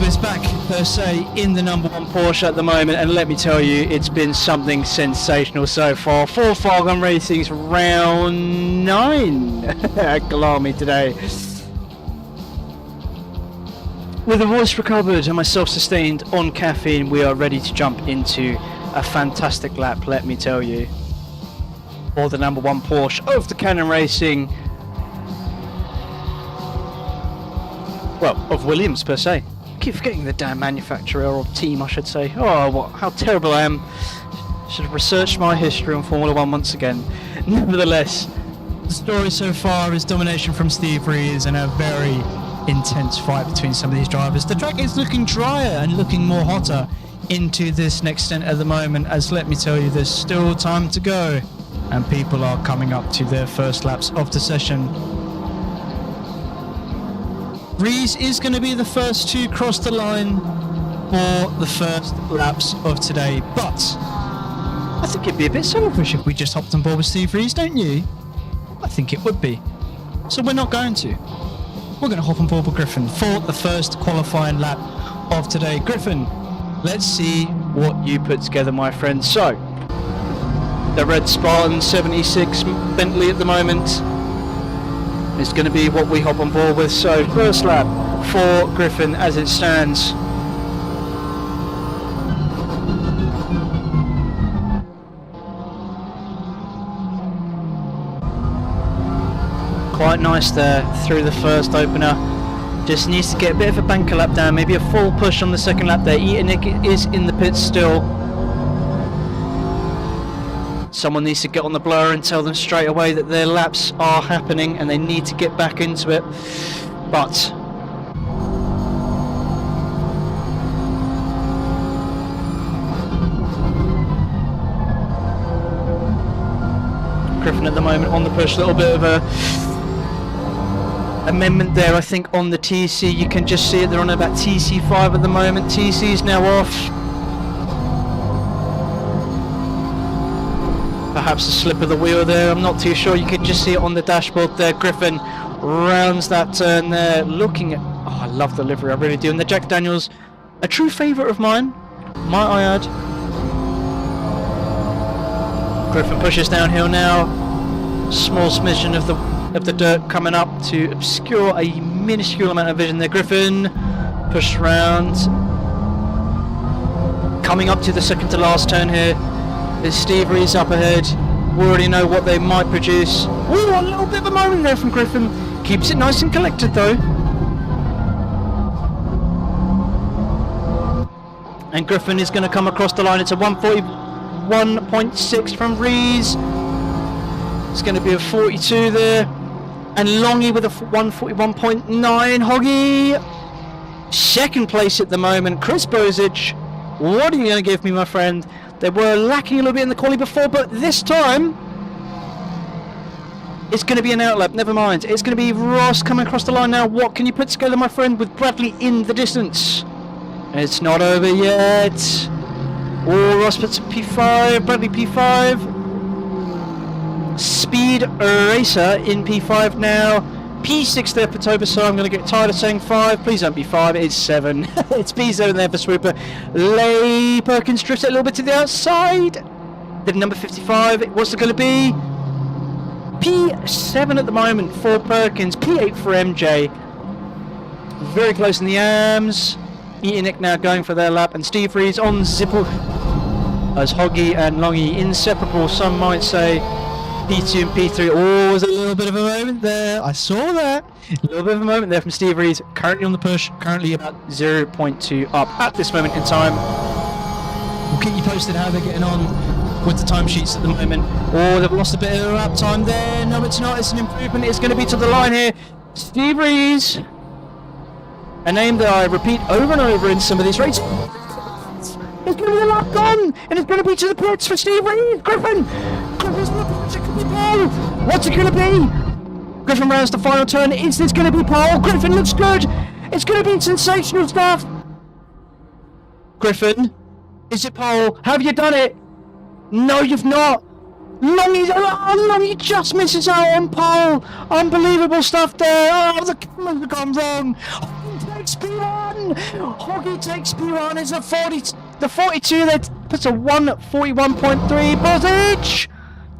his back per se in the number one Porsche at the moment, and let me tell you, it's been something sensational so far for Fargone Racing's round 9 at Kyalami today. With a voice recovered and myself sustained on caffeine, we are ready to jump into a fantastic lap, let me tell you, for the number one Porsche of the Cannon Racing, well, of Williams per se. I keep forgetting the damn manufacturer, or team I should say. Oh, how terrible I am. Should have researched my history on Formula 1 once again. Nevertheless, the story so far is domination from Steve Rees and a very intense fight between some of these drivers. The track is looking drier and looking more hotter into this next stint at the moment, as let me tell you, there's still time to go and people are coming up to their first laps of the session. Rees is going to be the first to cross the line for the first laps of today, but I think it'd be a bit selfish if we just hopped on board with Steve Rees, don't you? I think it would be. So we're not going to. We're going to hop on board with Griffin for the first qualifying lap of today. Griffin, let's see What you put together, my friend. So, the red Spartan 76 Bentley at the moment is going to be what we hop on board with. So, first lap for Griffin as it stands. Quite nice there through the first opener. Just needs to get a bit of a banker lap down, maybe a full push on the second lap there. Nick is in the pits still. Someone needs to get on the blower and tell them straight away that their laps are happening and they need to get back into it. But Griffin at the moment on the push, a little bit of a amendment there, I think, on the TC. You can just see it, they're on about TC5 at the moment. TC is now off. Perhaps a slip of the wheel there, I'm not too sure. You can just see it on the dashboard there. Griffin rounds that turn there, looking at, oh, I love the livery, I really do. And the Jack Daniels, a true favourite of mine, might I add. Griffin pushes downhill now. Small smidgen of the dirt coming up to obscure a minuscule amount of vision there. Griffin pushed round, coming up to the second to last turn here. There's Steve Rees up ahead. We already know what they might produce. Ooh, a little bit of a moment there from Griffin. Keeps it nice and collected though. And Griffin is going to come across the line. It's a 141.6 from Rees. It's going to be a 42 there. And Longy with a 141.9. Hoggy, second place at the moment. Chris Bozich, what are you going to give me, my friend? They were lacking a little bit in the quali before, but this time it's going to be an outlap. Never mind. It's going to be Ross coming across the line now. What can you put together, my friend, with Bradley in the distance? It's not over yet. Oh, Ross puts a P5. Bradley P5. Speed Racer in P5 now. P6 there for Toba, so I'm going to get tired of saying 5. Please don't be 5, it's 7. It's P7 there for Swooper. Lay Perkins drifts it a little bit to the outside. Then number 55, what's it going to be? P7 at the moment for Perkins. P8 for MJ. Very close in the arms. Nick now going for their lap, and Steve Rees on Zipple as Hoggy and Longy inseparable, some might say. P2 and P3, oh, was a little bit of a moment there. I saw that. A little bit of a moment there from Steve Rees. Currently on the push, currently about 0.2 up at this moment in time. We'll keep you posted how they're getting on with the timesheets at the moment. Oh, they've lost a bit of lap time there. No, it's not. It's an improvement. It's going to be to the line here. Steve Rees, a name that I repeat over and over in some of these races. It's going to be the lap gone, and it's going to be to the pits for Steve Rees. Griffin's on the pits. It could be pole. What's it going to be? Griffin rounds the final turn. Is this going to be pole? Griffin looks good. It's going to be sensational stuff. Griffin, is it pole? Have you done it? No, you've not. Longy just misses out on pole. Unbelievable stuff there. Oh, the cameras have gone wrong. Hoggy takes P1. Hoggy takes P1. It's a 40. The 42 that puts a 141.3. Bozich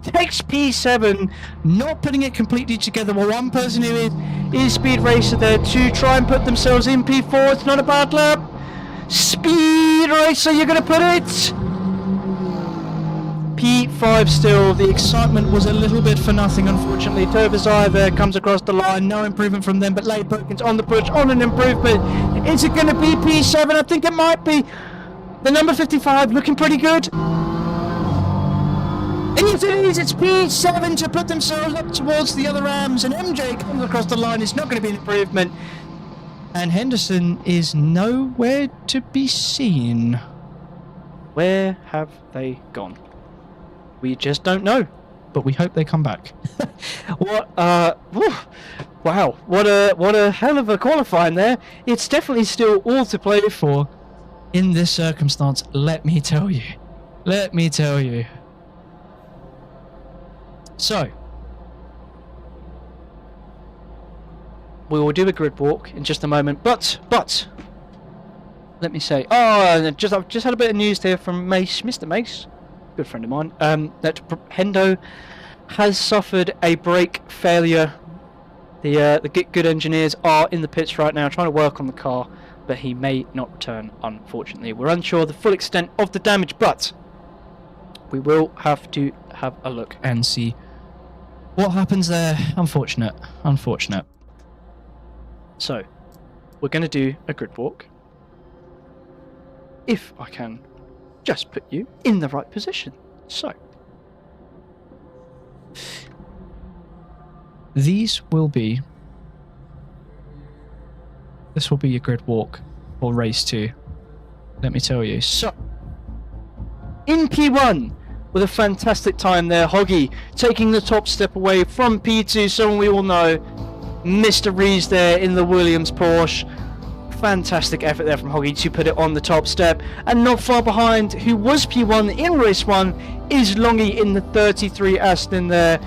takes P7. Not putting it completely together. Well, one person who is Speed Racer there to try and put themselves in P4. It's not a bad lap. Speed Racer, you're going to put it. P5 still. The excitement was a little bit for nothing, unfortunately. Turbazai there comes across the line. No improvement from them, but Lay Perkins on the push, on an improvement. Is it going to be P7? I think it might be. The number 55 looking pretty good. And yes it is, it's P7 to put themselves up towards the other Rams, and MJ comes across the line. It's not going to be an improvement. And Henderson is nowhere to be seen. Where have they gone? We just don't know, but we hope they come back. Wow, what a hell of a qualifying there. It's definitely still all to play for in this circumstance, let me tell you. Let me tell you. So, we will do a grid walk in just a moment. But let me say, I've just had a bit of news here from Mace, Mr. Mace, good friend of mine, that Hendo has suffered a brake failure. The Get Good engineers are in the pits right now trying to work on the car, but he may not return, unfortunately. We're unsure of the full extent of the damage, but we will have to have a look and see what happens there. Unfortunate. So, we're going to do a grid walk. If I can just put you in the right position. So, this will be your grid walk for race 2. Let me tell you. So, in P1, with a fantastic time there, Hoggy taking the top step away from P2, someone we all know, Mr. Rees there in the Williams Porsche. Fantastic effort there from Hoggy to put it on the top step. And not far behind, who was P1 in race 1, is Longy in the 33 Aston there.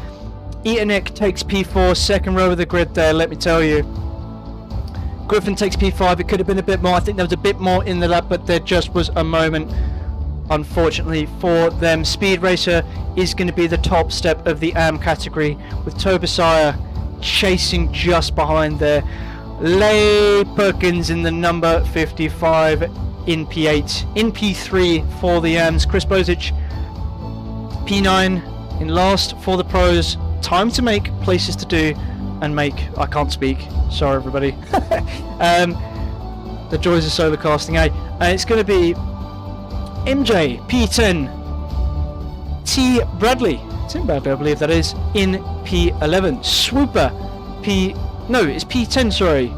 Etanek takes P4, second row of the grid there, let me tell you. Griffin takes P5, it could have been a bit more. I think there was a bit more in the lap, but there just was a moment, unfortunately, for them. Speed Racer is going to be the top step of the AM category, with Tobisire chasing just behind there. Leigh Perkins in the number 55 in P8. In P3 for the AMs, Chris Bozic P9 in last for the pros. Time to make, places to do, and make. I can't speak. Sorry, everybody. The joys of solar casting, eh? It's going to be MJ P10. Tim Bradley, I believe that is, in P11. Swooper it's P10, sorry.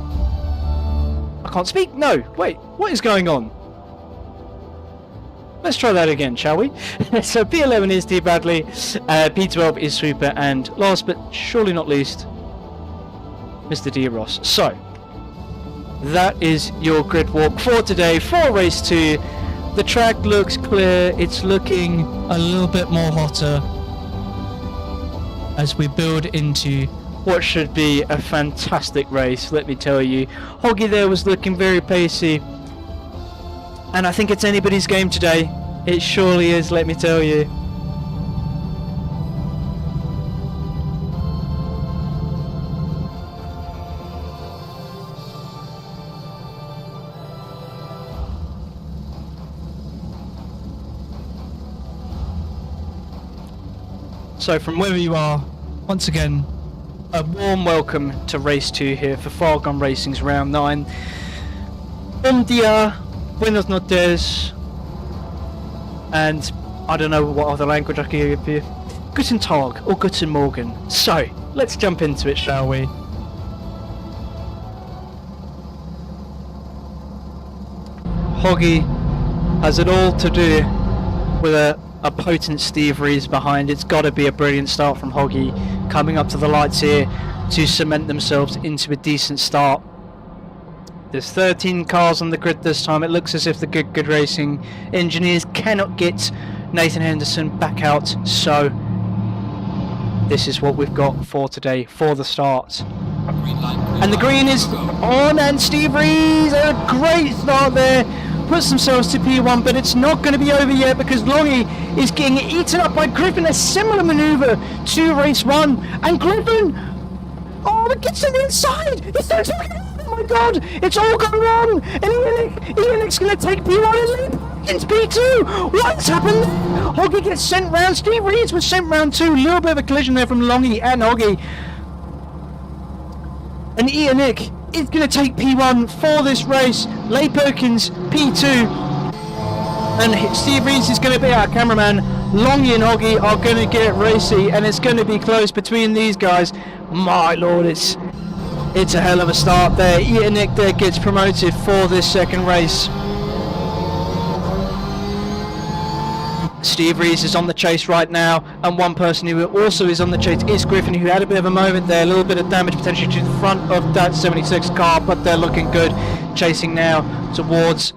I can't speak? No, wait, what is going on? Let's try that again, shall we? So P11 is T Bradley, P12 is Swooper, and last but surely not least, Mr. D. Ross. So, that is your grid walk for today, for race 2. The track looks clear, it's looking A little bit more hotter as we build into what should be a fantastic race, let me tell you. Hoggy there was looking very pacey, and I think it's anybody's game today. It surely is, let me tell you. So from wherever you are, once again, a warm welcome to race 2 here for Fargone Racing's round 9. Bom dia, buenos noches, and I don't know what other language I can give you. Guten Tag or Guten Morgen. So, let's jump into it, shall we? Hoggy has it all to do with a potent Steve Rees behind. It's got to be a brilliant start from Hoggy, coming up to the lights here to cement themselves into a decent start. There's 13 cars on the grid this time. It looks as if the Good Racing engineers cannot get Nathan Henderson back out, so this is what we've got for today for the start. And the green is on, and Steve Rees, a great start there, puts themselves to P1, but it's not going to be over yet because Longy is getting eaten up by Griffin. A similar manoeuvre to race 1, and Griffin, it gets to the inside. Oh my god, it's all gone wrong, and Iannick's going to take P1 and leap into P2. What's happened? Hoggy gets sent round. Steve Rees was sent round too. A little bit of a collision there from Longy and Hoggy. And Iannick is going to take P1 for this race. Leigh Perkins P2, and Steve Rees is going to be our cameraman. Longy and Hoggy are going to get racy, and it's going to be close between these guys. My lord, it's a hell of a start there. Iannick there gets promoted for this second race. Steve Rees is on the chase right now, and one person who also is on the chase is Griffin, who had a bit of a moment there, a little bit of damage potentially to the front of that 76 car, but they're looking good. Chasing now towards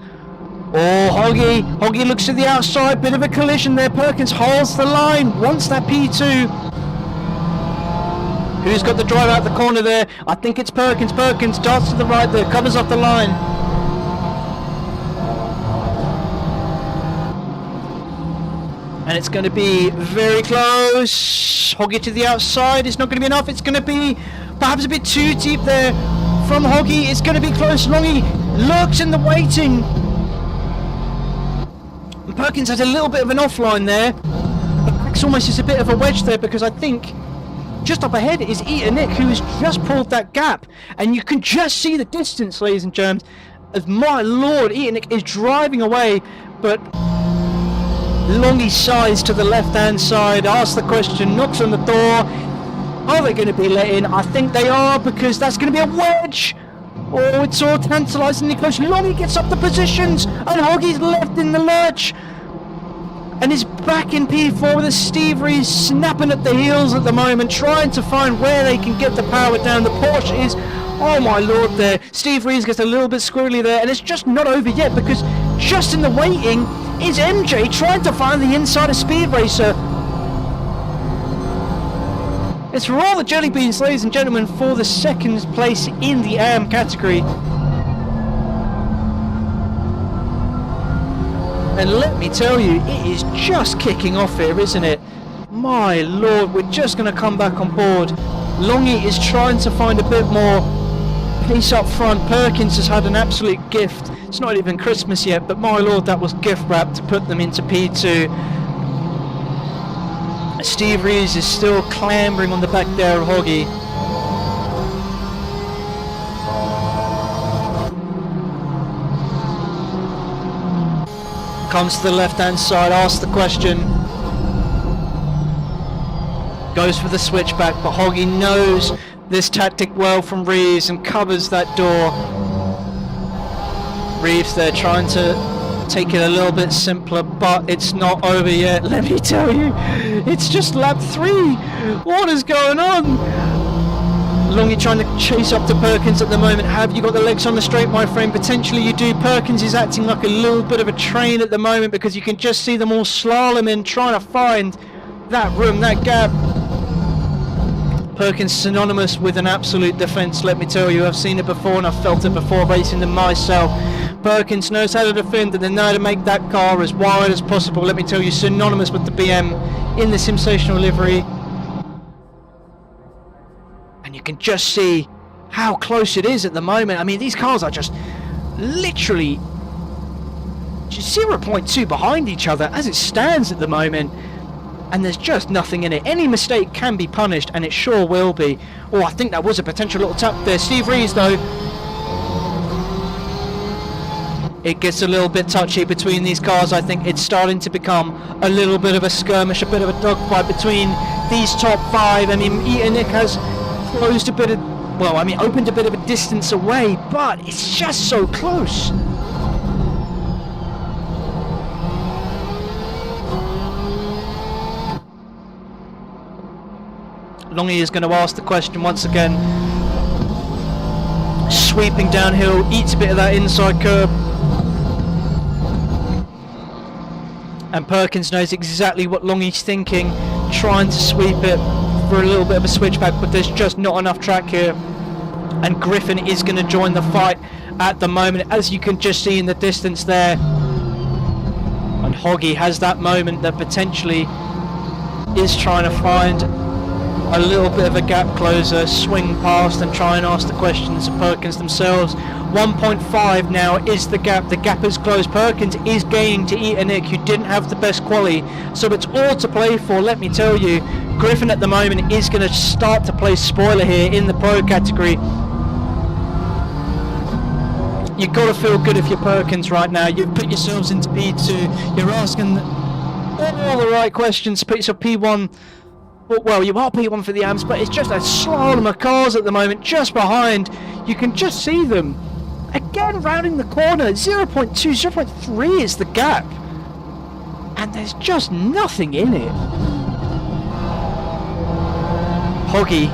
Hoggy looks to the outside, bit of a collision there. Perkins holds the line, wants that P2. Who's got the drive out the corner there? I think it's Perkins. Perkins darts to the right there, covers off the line. And it's going to be very close. Hoggy to the outside. It's not going to be enough. It's going to be perhaps a bit too deep there from Hoggy. It's going to be close. Longy lurks in the waiting. And Perkins has a little bit of an offline there. It's almost just a bit of a wedge there because I think just up ahead is Eater Nick, who has just pulled that gap. And you can just see the distance, ladies and germs. As my lord, Eater Nick is driving away, but Longy sighs to the left-hand side, asks the question, knocks on the door. Are they going to be let in? I think they are, because that's going to be a wedge. Oh, it's all tantalisingly close. Longy gets up the positions, and Hoggy's left in the lurch. And is back in P4 with a Steve Rees snapping at the heels at the moment, trying to find where they can get the power down. The Porsche is, oh my lord there. Steve Rees gets a little bit squirrely there, and it's just not over yet, because just in the waiting is MJ trying to find the inside of Speed Racer. It's for all the jelly beans, ladies and gentlemen, for the second place in the AM category. And let me tell you, it is just kicking off here, isn't it? My lord, we're just going to come back on board. Longy is trying to find a bit more pace up front. Perkins has had an absolute gift. It's not even Christmas yet, but my lord, that was gift wrap to put them into P2. Steve Rees is still clambering on the back there of Hoggy. Comes to the left-hand side, asks the question. Goes for the switchback, but Hoggy knows this tactic well from Reeves and covers that door. Reeves there trying to take it a little bit simpler, but it's not over yet. Let me tell you, it's just lap 3. What is going on? Longy trying to chase up to Perkins at the moment. Have you got the legs on the straight, my friend? Potentially you do. Perkins is acting like a little bit of a train at the moment because you can just see them all slaloming, trying to find that room, that gap. Perkins synonymous with an absolute defence, let me tell you. I've seen it before and I've felt it before racing them myself. Perkins knows how to defend and they know how to make that car as wide as possible. Let me tell you, synonymous with the BM in the sensational livery. And you can just see how close it is at the moment. I mean, these cars are just literally just 0.2 behind each other as it stands at the moment. And there's just nothing in it. Any mistake can be punished, and it sure will be. Oh, I think that was a potential little tap there. Steve Rees, though. It gets a little bit touchy between these cars. I think it's starting to become a little bit of a skirmish, a bit of a dogfight between these top 5. I mean, Eater Nick has closed a bit of, well, I mean, opened a bit of a distance away, but it's just so close. Longy is going to ask the question once again. Sweeping downhill, eats a bit of that inside curb. And Perkins knows exactly what Longy's thinking, trying to sweep it for a little bit of a switchback, but there's just not enough track here. And Griffin is going to join the fight at the moment, as you can just see in the distance there. And Hoggy has that moment that potentially is trying to find a little bit of a gap closer, swing past and try and ask the questions of Perkins themselves. 1.5 now is the gap. The gap is closed. Perkins is gaining to Eater Nick, who didn't have the best quali, so it's all to play for, let me tell you. Griffin at the moment is going to start to play spoiler here in the pro category. You've got to feel good if you're Perkins right now. You've put yourselves into P2. You're asking all the right questions. Put yourself P1. Well, you are P1 for the AMS, but it's just a slalom of cars at the moment, just behind. You can just see them. Again, rounding the corner, 0.2, 0.3 is the gap. And there's just nothing in it. Hoggy.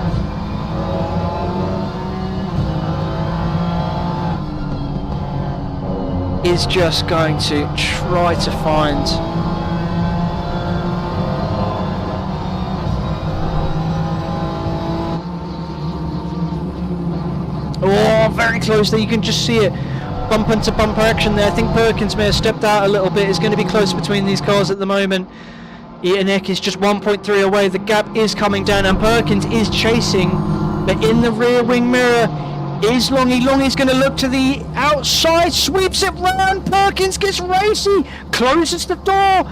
Is just going to try to find Oh, very close there. You can just see it. Bumper to bumper action there. I think Perkins may have stepped out a little bit. It's going to be close between these cars at the moment. Etanek is just 1.3 away. The gap is coming down and Perkins is chasing. But in the rear wing mirror is Longy. Longy's going to look to the outside, sweeps it round. Perkins gets racy, closes the door.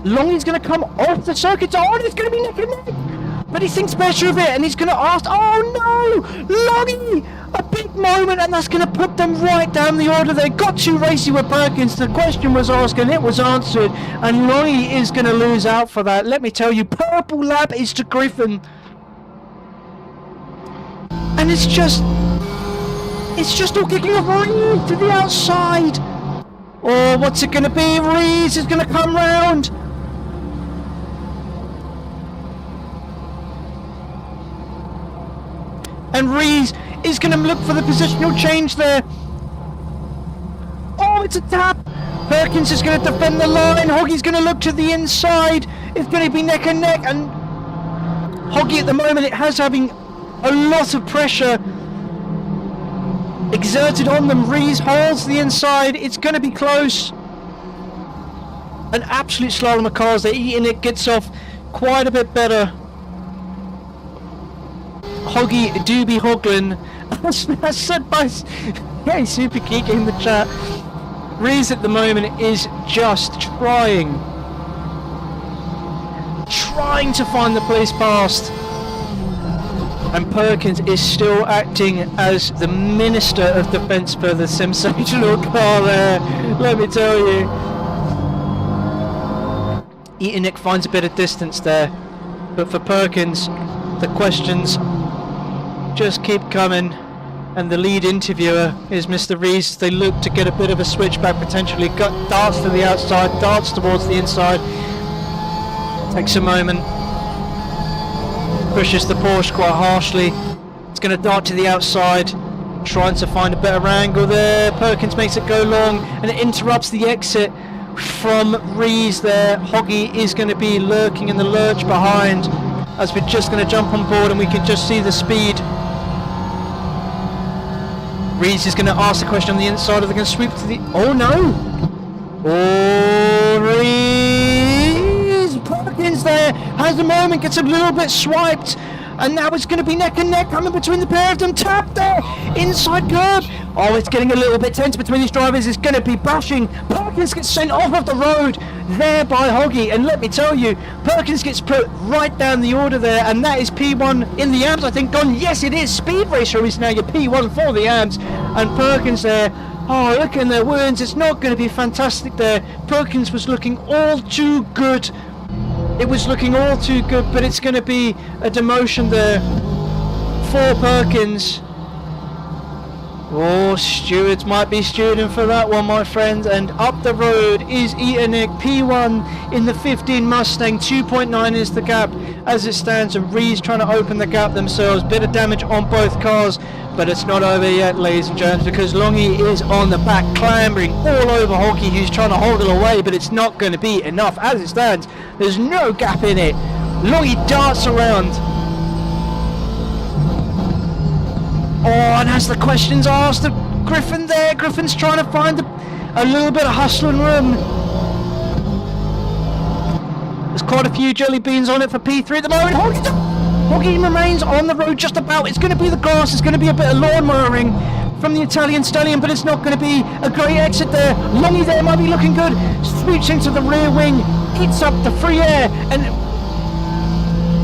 Longy's going to come off the circuit. Oh, it's going to be neck and neck. But he thinks better of it and he's going to ask, oh no, Longy! A big moment, and that's going to put them right down the order. They got too racy with Perkins. The question was asked and it was answered, and Longy is going to lose out for that. Let me tell you, purple lap is to Griffin. And it's just all kicking off Reed to the outside. Oh, what's it going to be? Reed is going to come round. And Reed is going to look for the positional change there. Oh, it's a tap. Perkins is going to defend the line. Hoggy's going to look to the inside. It's going to be neck and neck. And Hoggy at the moment, it has having a lot of pressure exerted on them. Rees holds the inside. It's going to be close. An absolute slalom of cars. They're eating it. Gets off quite a bit better. Hoggy Doobie Hoglin, as said by Super Geek in the chat. Rees at the moment is just trying to find the place past. And Perkins is still acting as the Minister of Defence for the sensational car there, let me tell you. Etanek finds a bit of distance there, but for Perkins, the questions just keep coming, and the lead interviewer is Mr. Rees. They look to get a bit of a switchback potentially. Darts to the outside, darts towards the inside. Takes a moment. Pushes the Porsche quite harshly. It's going to dart to the outside, trying to find a better angle there. Perkins makes it go long, and it interrupts the exit from Rees there. Hoggy is going to be lurking in the lurch behind, as we're just going to jump on board and we can just see the speed. Rees is going to ask the question on the inside. Are they going to sweep to the... Oh no! Oh, Rees! Perkins there has a moment, gets a little bit swiped, and now it's going to be neck and neck coming between the pair of them. Tap there! Inside curb! Oh, it's getting a little bit tense between these drivers. It's going to be bashing. Perkins gets sent off of the road there by Hoggy, and let me tell you, Perkins gets put right down the order there, and that is P1 in the AMS, I think, gone. Yes, it is. Speed Racer is now your P1 for the AMS, and Perkins there. Oh, look in their wounds. It's not going to be fantastic there. Perkins was looking all too good. It was looking all too good, but it's going to be a demotion there for Perkins. Oh, stewards might be stewarding for that one, my friends. And up the road is Etanek, P1 in the 15 Mustang. 2.9 is the gap as it stands, and Rees trying to open the gap themselves. Bit of damage on both cars, but it's not over yet, ladies and gents, because Longy is on the back, clambering all over Hoggy, who's trying to hold it away, but it's not going to be enough. As it stands, there's no gap in it. Longy darts around. Oh, and as the questions asked of Griffin there, Griffin's trying to find a little bit of hustling room. There's quite a few jelly beans on it for P3 at the moment. Hoggy remains on the road just about. It's going to be the grass, it's going to be a bit of lawn mowing from the Italian Stallion, but it's not going to be a great exit there. Longy there might be looking good. Sweeps into the rear wing, eats up the free air, and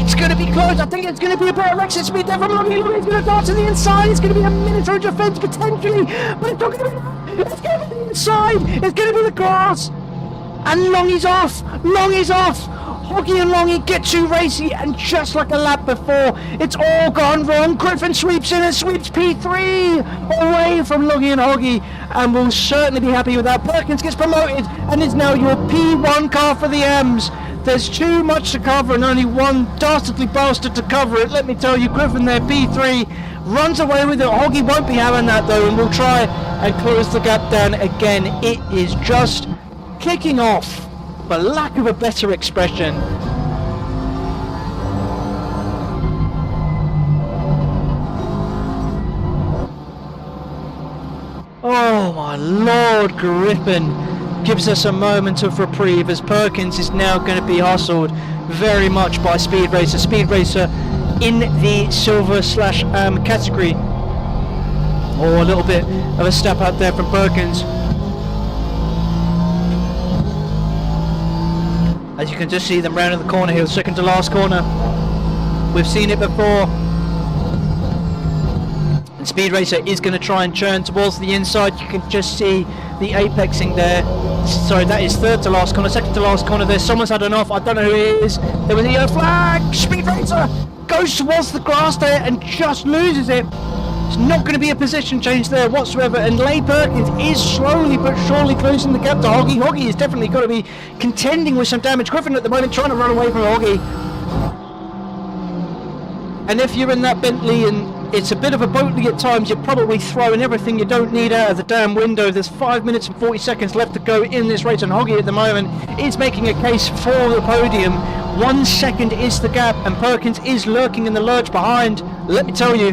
it's going to be close. I think it's going to be a better exit speed there from Longy. Longy's going to dart to the inside. It's going to be a military defence potentially, but it's not going to be. It's going to be the inside. It's going to be the grass. And Longy's off. Longy's off. Hoggy and Longy get too racy, and just like a lap before, it's all gone wrong. Griffin sweeps in and sweeps P3 away from Longy and Hoggy, and will certainly be happy with that. Perkins gets promoted and is now your P1 car for the M's. There's too much to cover and only one dastardly bastard to cover it. Let me tell you, Griffin there, P3, runs away with it. Hoggy won't be having that though, and will try and close the gap down again. It is just kicking off, for lack of a better expression. Oh my lord, Griffin gives us a moment of reprieve as Perkins is now going to be hustled very much by Speed Racer. Speed Racer in the silver slash category. Oh, a little bit of a step out there from Perkins. As you can just see them rounding the corner here, second to last corner. We've seen it before. And Speed Racer is going to try and churn towards the inside. You can just see the apexing there. Sorry, that is third to last corner, second to last corner there. Someone's had enough. I don't know who it is. There was a yellow flag. Speed Racer goes towards the grass there and just loses it. It's not going to be a position change there whatsoever, and Leigh Perkins is slowly but surely closing the gap to Hoggy. Hoggy is definitely got to be contending with some damage. Griffin at the moment trying to run away from Hoggy. And if you're in that Bentley and it's a bit of a boatly at times, you're probably throwing everything you don't need out of the damn window. There's 5 minutes and 40 seconds left to go in this race, and Hoggy at the moment is making a case for the podium. 1 second is the gap, and Perkins is lurking in the lurch behind. Let me tell you,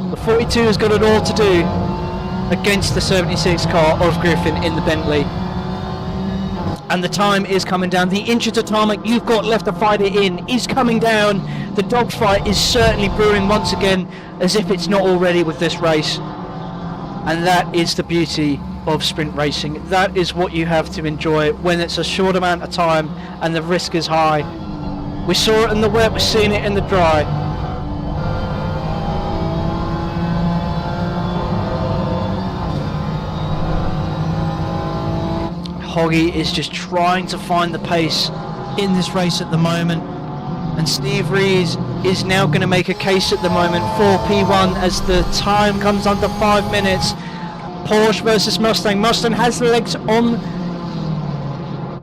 the 42 has got it all to do against the 76 car of Griffin in the Bentley. And the time is coming down. The inch of tarmac you've got left to fight it in is coming down. The dogfight is certainly brewing once again, as if it's not already with this race. And that is the beauty of sprint racing. That is what you have to enjoy when it's a short amount of time and the risk is high. We saw it in the wet, we're seeing it in the dry. Hoggy is just trying to find the pace in this race at the moment, and Steve Rees is now going to make a case at the moment for P1 as the time comes under 5 minutes. Porsche versus Mustang. Mustang has the legs on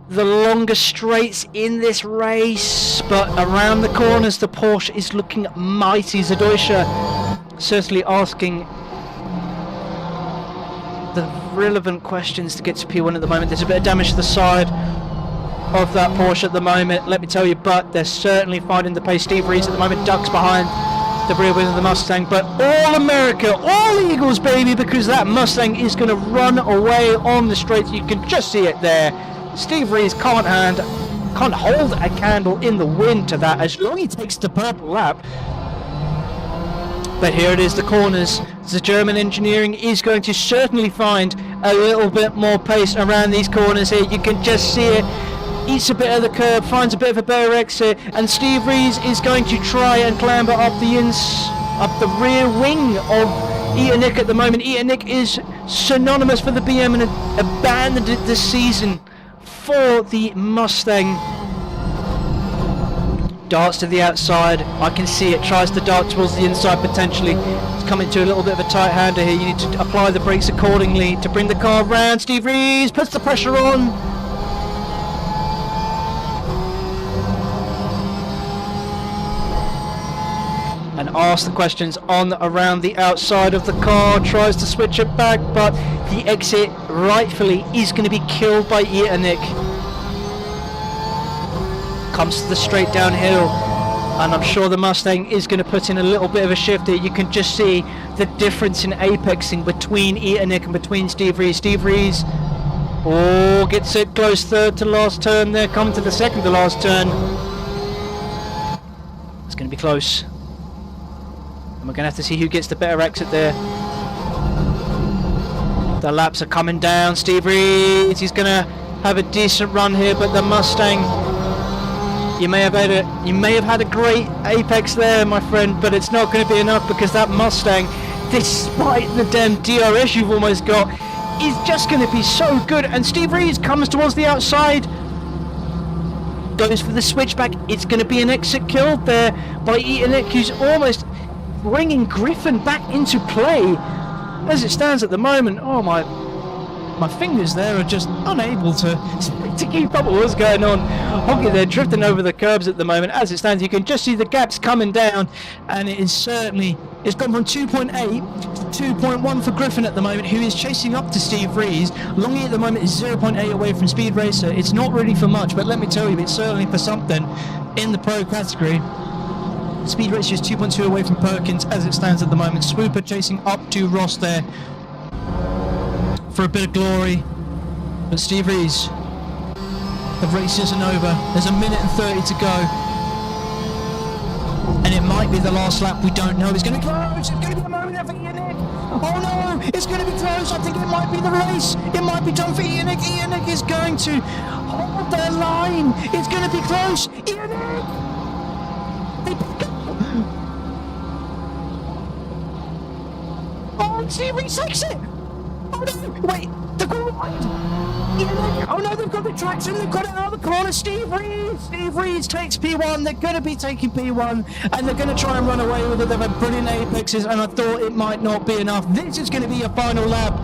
the longer straights in this race, but around the corners the Porsche is looking mighty. Zadoisha certainly asking the relevant questions to get to P1 at the moment. There's a bit of damage to the side of that Porsche at the moment, let me tell you, but they're certainly finding the pace. Steve Rees at the moment ducks behind the rear wheel of the Mustang, but all America, all Eagles, baby, because that Mustang is going to run away on the straight. You can just see it there. Steve Rees can't hold a candle in the wind to that as long as he takes the purple lap. But here it is, the corners. The German engineering is going to certainly find a little bit more pace around these corners here. You can just see it. Eats a bit of the curb, finds a bit of a better exit, and Steve Rees is going to try and clamber up the rear wing of Nick at the moment. Nick is synonymous for the BM and abandoned it this season for the Mustang. Darts to the outside, I can see it, tries to dart towards the inside potentially. It's coming to a little bit of a tight hander here. You need to apply the brakes accordingly to bring the car round. Steve Rees puts the pressure on. And asks the questions on around the outside of the car, tries to switch it back, but the exit rightfully is going to be killed by Nick. Comes to the straight downhill, and I'm sure the Mustang is going to put in a little bit of a shift here. You can just see the difference in apexing between Nick and between Steve Rees. Steve Rees, oh, gets it close, third to last turn there, coming to the second to last turn. It's going to be close. And we're going to have to see who gets the better exit there. The laps are coming down. Steve Rees, he's going to have a decent run here, but the Mustang, you may have had a great apex there, my friend, but it's not going to be enough because that Mustang, despite the damn DRS you've almost got, is just going to be so good. And Steve Rees comes towards the outside, goes for the switchback. It's going to be an exit killed there by Nick, who's almost bringing Griffin back into play as it stands at the moment. Oh, my fingers there are just unable to keep up with what's going on. Hoggy there drifting over the curbs at the moment. As it stands, you can just see the gaps coming down, and it's gone from 2.8 to 2.1 for Griffin at the moment, who is chasing up to Steve Rees. Longy at the moment is 0.8 away from Speed Racer. It's not really for much, but let me tell you, it's certainly for something in the pro category. Speed Racer is 2.2 away from Perkins as it stands at the moment. Swooper chasing up to Ross there. for a bit of glory. But Steve Rees, the race isn't over. There's a minute and 30 to go. And it might be the last lap, we don't know. It's going to be close. It's going to be the moment there for Ianic. Oh no, it's going to be close. I think it might be the race. It might be done for Ianic. Ianic is going to hold their line. It's going to be close. Ianic! Oh, Steve Rees takes it. Oh no, wait, they've got it wide. Oh no, they've got the traction, they've got it out of the corner. Steve Rees takes P1. They're going to be taking P1 and they're going to try and run away with it. They've had brilliant apexes and I thought it might not be enough. This is going to be a final lap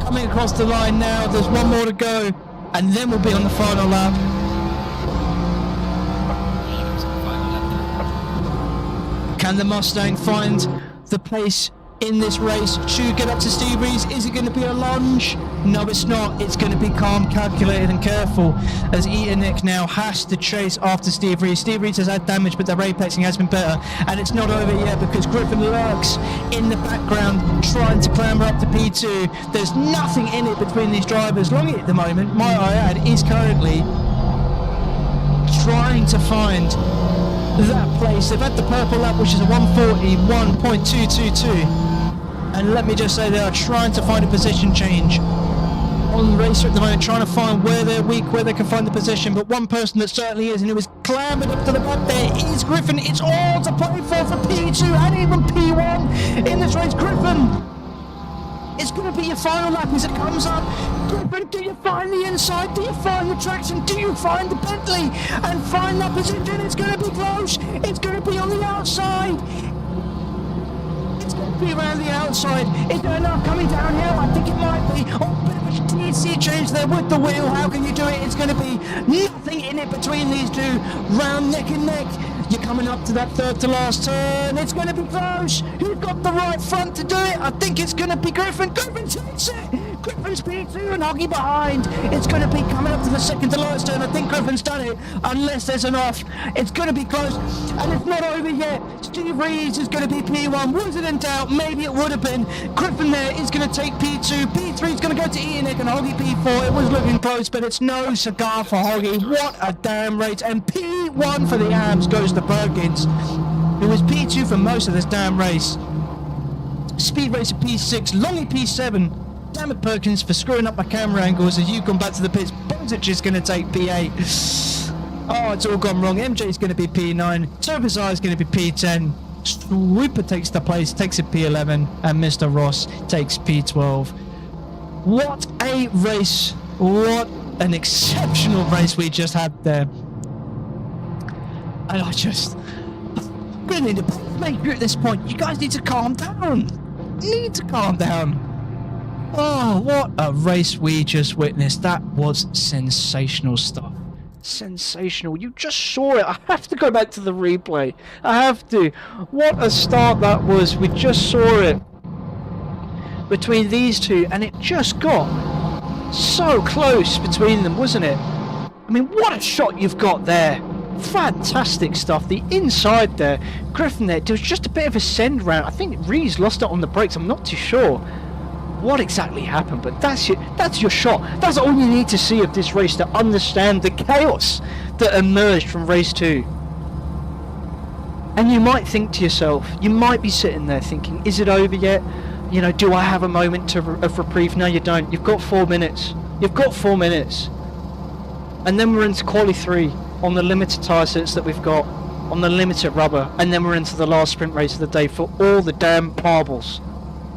coming across the line now. There's one more to go and then we'll be on the final lap. Can the Mustang find the pace in this race to get up to Steve Rees? Is it going to be a lunge? No, it's not. It's going to be calm, calculated and careful as Ianic now has to chase after Steve Rees. Steve Rees has had damage, but their apexing has been better. And it's not over yet because Griffin lurks in the background trying to clamber up to P2. There's nothing in it between these drivers. Longy at the moment, might I add, is currently trying to find that place. They've had the purple lap, which is a 141.222. And let me just say they are trying to find a position change on the racer at the moment, trying to find where they're weak, where they can find the position. But one person that certainly is, and who is clambered up to the back there, is Griffin. It's all to play for P2 and even P1 in this race. Griffin, it's going to be your final lap as it comes up. Griffin, do you find the inside? Do you find the traction? Do you find the Bentley and find that position? It's going to be close. It's going to be on the outside. It's going to be around the outside. Is there enough coming downhill? I think it might be. Oh, bit of a TC change there with the wheel. How can you do it? It's going to be nothing in it between these two. Round neck and neck. You're coming up to that third to last turn. It's going to be close. Who's got the right front to do it? I think it's going to be Griffin. Griffin takes it. Griffin's P2 and Hoggy behind. It's going to be coming up to the second to last turn. I think Griffin's done it, unless there's an off. It's going to be close, and it's not over yet. Steve Rees is going to be P1. Was it in doubt? Maybe it would have been. Griffin there is going to take P2. P3 is going to go to Ianic and Hoggy P4. It was looking close, but it's no cigar for Hoggy. What a damn race. And P1 for the AMS goes to Perkins, who was P2 for most of this damn race. Speed Racer P6, Longy P7. Damn it, Perkins, for screwing up my camera angles as you've gone back to the pits. Bozic is going to take P8. Oh, it's all gone wrong. MJ's going to be P9. Turbozar is going to be P10. Swooper takes the place, takes a P11. And Mr. Ross takes P12. What a race. What an exceptional race we just had there. And I just... I'm going to need to make you at this point. You guys need to calm down. You need to calm down. Oh, what a race we just witnessed. That was sensational stuff. Sensational. You just saw it. I have to go back to the replay. I have to. What a start that was. We just saw it between these two, and it just got so close between them, wasn't it? I mean, what a shot you've got there. Fantastic stuff. The inside there. Griffin there. There was just a bit of a send round. I think Rees lost it on the brakes. I'm not too sure what exactly happened, but that's your shot. That's all you need to see of this race to understand the chaos that emerged from race 2. And you might think to yourself, you might be sitting there thinking, is it over yet? You know, do I have a moment of reprieve? No, you don't. You've got 4 minutes. You've got 4 minutes. And then we're into quali 3 on the limited tyre sets that we've got, on the limited rubber, and then we're into the last sprint race of the day for all the damn marbles.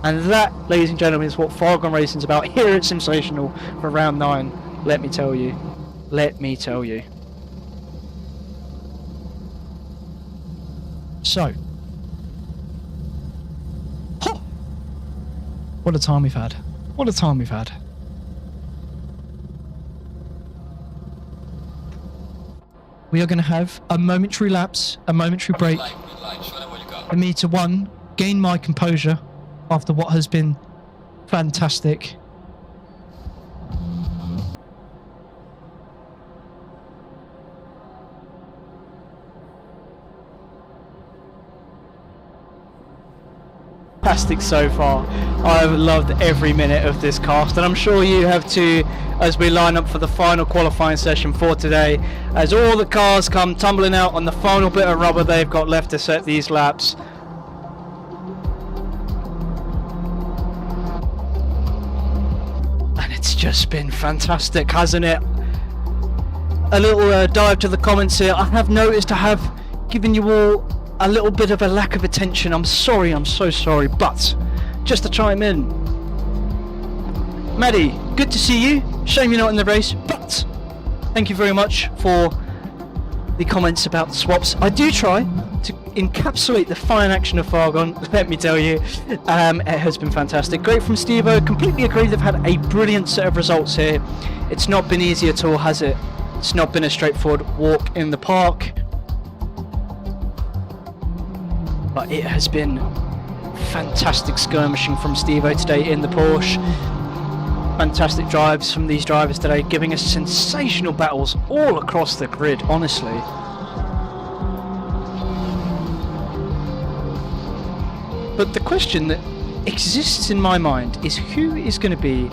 And that, ladies and gentlemen, is what Fargone Racing's about here at Sensational for round 9. Let me tell you. Let me tell you. So. Huh. What a time we've had. What a time we've had. We are going to have a momentary lapse, a momentary break. Show them what you got. For me to, one, gain my composure after what has been fantastic. fantastic so far. I've loved every minute of this cast, and I'm sure you have too, as we line up for the final qualifying session for today, as all the cars come tumbling out on the final bit of rubber they've got left to set these laps. And it's just been fantastic, hasn't it? A little dive to the comments here. I have noticed I have given you all a little bit of a lack of attention. I'm sorry, I'm so sorry, but just to chime in, Maddie, good to see you. Shame you're not in the race, but thank you very much for the comments about the swaps. I do try to encapsulate the fine action of Fargone, let me tell you. It has been fantastic. Great from Steve-O, completely agree. They've had a brilliant set of results here. It's not been easy at all, has it? It's not been a straightforward walk in the park, but it has been fantastic skirmishing from Steve-O today in the Porsche. Fantastic drives from these drivers today, giving us sensational battles all across the grid, honestly. But the question that exists in my mind is who is going to be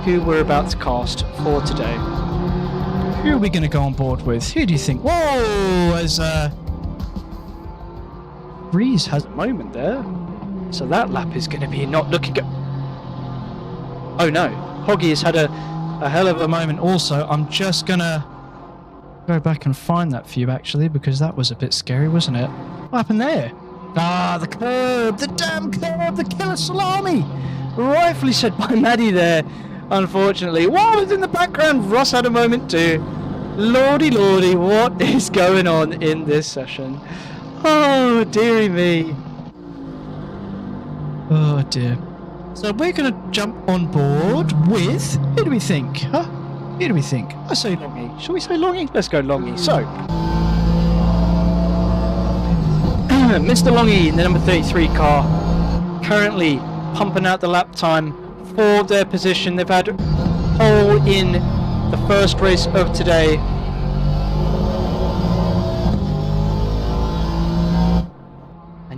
who we're about to cast for today? Who are we going to go on board with? Who do you think? Whoa! As Breeze has a moment there, so that lap is going to be not looking good. Oh no, Hoggy has had a hell of a moment also. I'm just going to go back and find that for you, actually, because that was a bit scary, wasn't it? What happened there? Ah, the curb! The damn curb! The killer salami! Rightfully said by Maddie there, unfortunately. What was in the background? Ross had a moment too. Lordy lordy, what is going on in this session? Oh, dearie me. Oh dear. So we're going to jump on board with... Who do we think? Huh? Who do we think? I say Longy. Shall we say Longy? Let's go Longy. So, Mr. Longy in the number 33 car, currently pumping out the lap time for their position. They've had pole in the first race of today.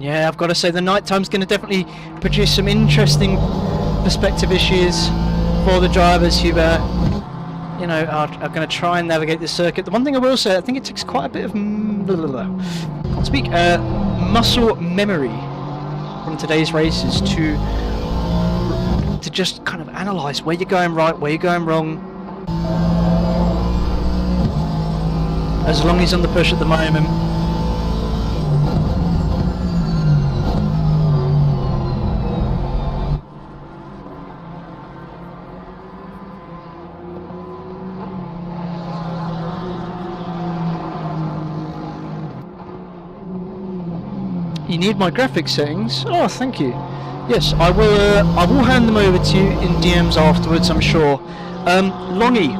Yeah, I've got to say the night time's going to definitely produce some interesting perspective issues for the drivers who, are going to try and navigate this circuit. The one thing I will say, I think it takes quite a bit of can't speak muscle memory from today's races to just kind of analyse where you're going right, where you're going wrong. As long as he's on the push at the moment. You need my graphics settings? Oh, thank you. Yes, I will hand them over to you in DMs afterwards, I'm sure. Longy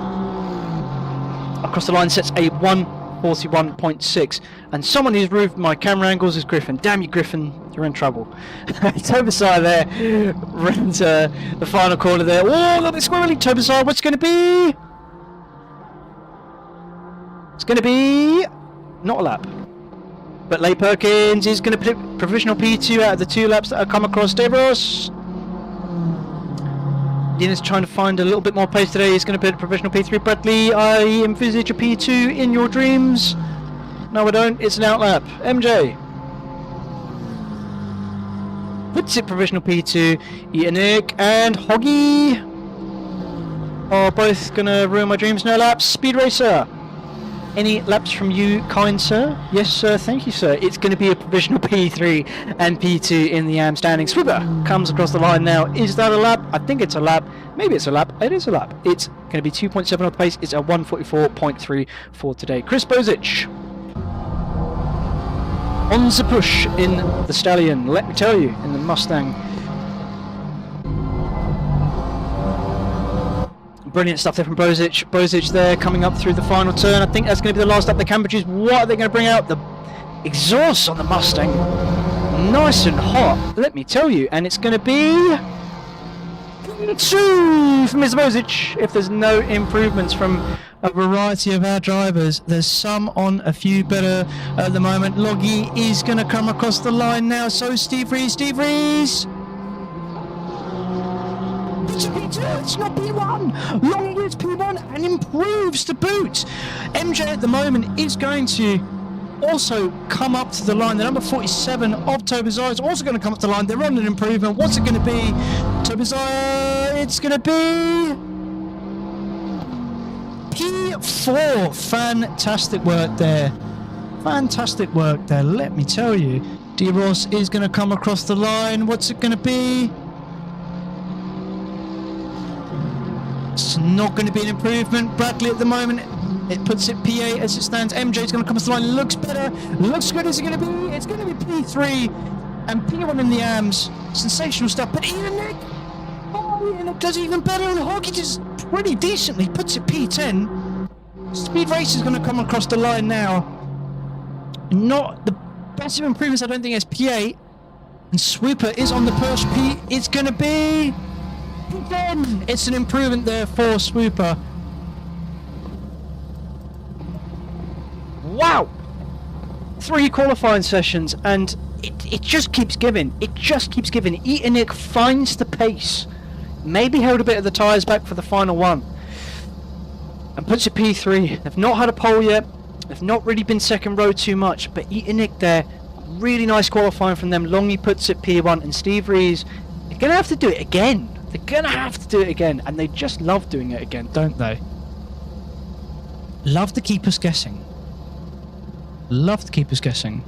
across the line sets a 141.6, and someone who's moved my camera angles is Griffin. Damn you, Griffin, you're in trouble. Tobasai there runs the final corner there. Oh, a little bit squirrely. Tobasai, what's going to be? It's going to be not a lap. But Leigh Perkins is going to put provisional P2 out of the 2 laps that have come across Devros. Dina's trying to find a little bit more pace today. He's going to put provisional P3. Bradley, I envisage a P2 in your dreams. No, I don't. It's an out lap. MJ puts it provisional P2. Ianic and Hoggy are both going to ruin my dreams. No laps. Speed Racer. Any laps from you, kind sir? Yes, sir. Thank you, sir. It's going to be a provisional P3 and P2 in the AM standing. Swibber comes across the line now. Is that a lap? I think it's a lap. Maybe it's a lap. It is a lap. It's going to be 2.7 off pace. It's a 144.3 for today. Chris Bozic on the push in the Stallion. Let me tell you, in the Mustang. Brilliant stuff there from Bozic. Bozic there coming up through the final turn. I think that's going to be the last lap they can produce. What are they going to bring out? The exhaust on the Mustang. Nice and hot, let me tell you. And it's going to be 2 from Mr. Bozic. If there's no improvements from a variety of our drivers, there's some on a few better at the moment. Loggy is going to come across the line now. So Steve Rees. to P2. It's not P1. Longy is P1 and improves to boot. MJ at the moment is going to also come up to the line. The number 47 of Tobazar is also going to come up to the line. They're on an improvement. What's it going to be? Tobazar, it's going to be P4. Fantastic work there. Fantastic work there, let me tell you. D-Ross is going to come across the line. What's it going to be? It's not going to be an improvement. Bradley at the moment, it puts it P8 as it stands. MJ's going to come across the line. Looks better. Looks good. Is it going to be? It's going to be P3 and P1 in the AMs. Sensational stuff. But Ian Nick, Ian Nick does even better. And Hoggy just pretty decently puts it P10. Speed Race is going to come across the line now. Not the best of improvements, I don't think, as P8. And Swooper is on the push. It's going to be P10. It's an improvement there for Swooper. Wow! 3 qualifying sessions, and it just keeps giving. It just keeps giving. Eatanic finds the pace. Maybe held a bit of the tyres back for the final one. And puts it P3. They've not had a pole yet. They've not really been second row too much, but Eatanic there, really nice qualifying from them. Longy puts it P1, and Steve Rees, they're going to have to do it again. They're going to have to do it again, and they just love doing it again, don't they? Love to keep us guessing. Love to keep us guessing.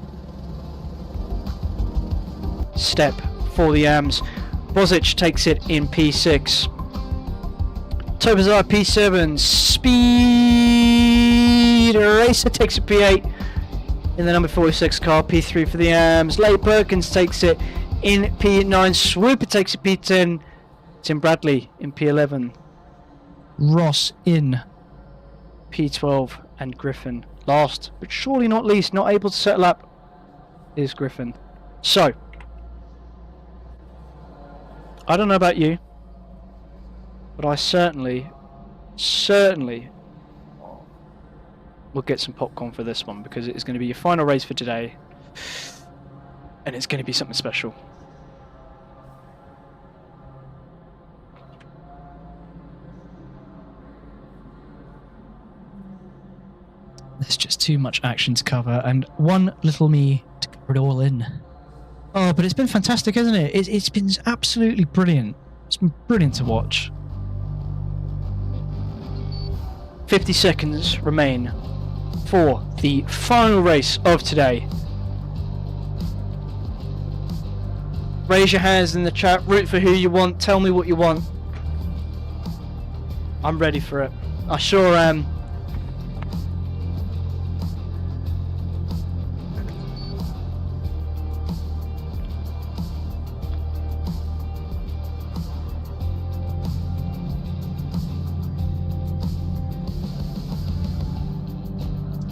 Step for the AMs. Bozic takes it in P6. Tobazar P7. Speed Racer takes it P8 in the number 46 car. P3 for the AMs. Leigh Perkins takes it in P9. Swooper takes it P10. Tim Bradley in P11. Ross in P12. And Griffin last, but surely not least, not able to settle up, is Griffin. So, I don't know about you, but I certainly will get some popcorn for this one, because it is going to be your final race for today, and it's going to be something special. There's just too much action to cover, and one little me to cover it all in. Oh, but it's been fantastic, hasn't it? It's been absolutely brilliant. It's been brilliant to watch. 50 seconds remain for the final race of today. Raise your hands in the chat, root for who you want, tell me what you want. I'm ready for it. I sure am.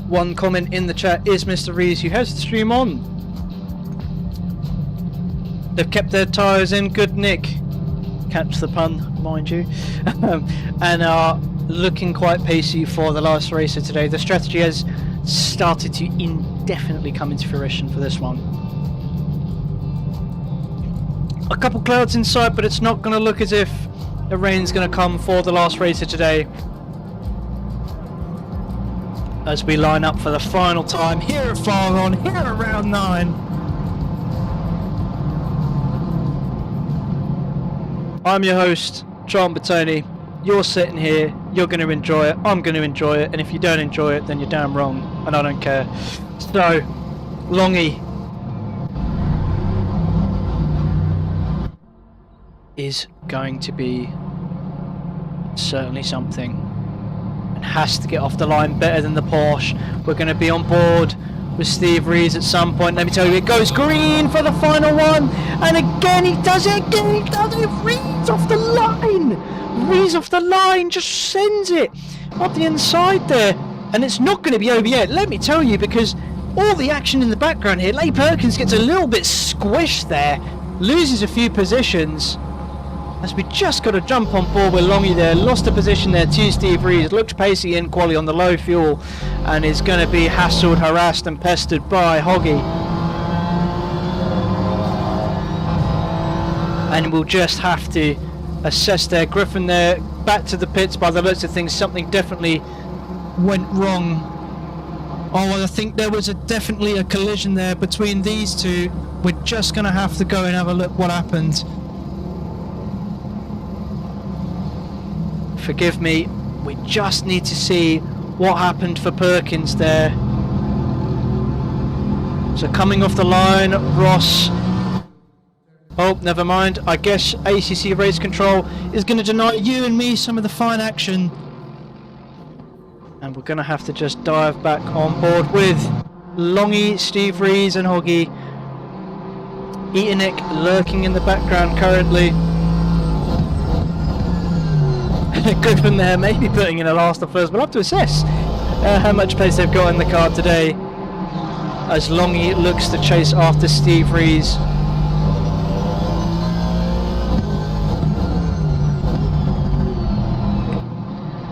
One comment in the chat is Mr. Rees, who has the stream on. They've kept their tyres in, good Nick. Catch the pun, mind you. And are looking quite pacey for the last race of today. The strategy has started to indefinitely come into fruition for this one. A couple clouds in sight, but it's not going to look as if the rain's going to come for the last race of today. As we line up for the final time here at Fargone, here at round 9. I'm your host, John Bertoni. You're sitting here, you're going to enjoy it, I'm going to enjoy it, and if you don't enjoy it, then you're damn wrong, and I don't care. So, Longy is going to be certainly something. Has to get off the line better than the Porsche. We're going to be on board with Steve Rees at some point. Let me tell you, it goes green for the final one, and again he does it again. He does it. Rees off the line. Rees off the line, just sends it up the inside there, and it's not going to be over yet. Let me tell you, because all the action in the background here. Leigh Perkins gets a little bit squished there, loses a few positions. As we just got to jump on board with Longy there, lost a position there to Steve Rees, looked pacey in quali on the low fuel, and is going to be hassled, harassed and pestered by Hoggy. And we'll just have to assess there. Griffin there, back to the pits by the looks of things. Something definitely went wrong. Oh, I think there was definitely a collision there between these two. We're just going to have to go and have a look what happened. Forgive me, we just need to see what happened for Perkins there. So coming off the line, Ross. Oh, never mind. I guess ACC Race Control is going to deny You and me some of the fine action. and we're going to have to just dive back on board with Longy, Steve Rees and Hoggy. Eatonic lurking in the background currently. Good from there, maybe putting in a last or first. We'll have to assess how much pace they've got in the car today, as Longy looks to chase after Steve Rees.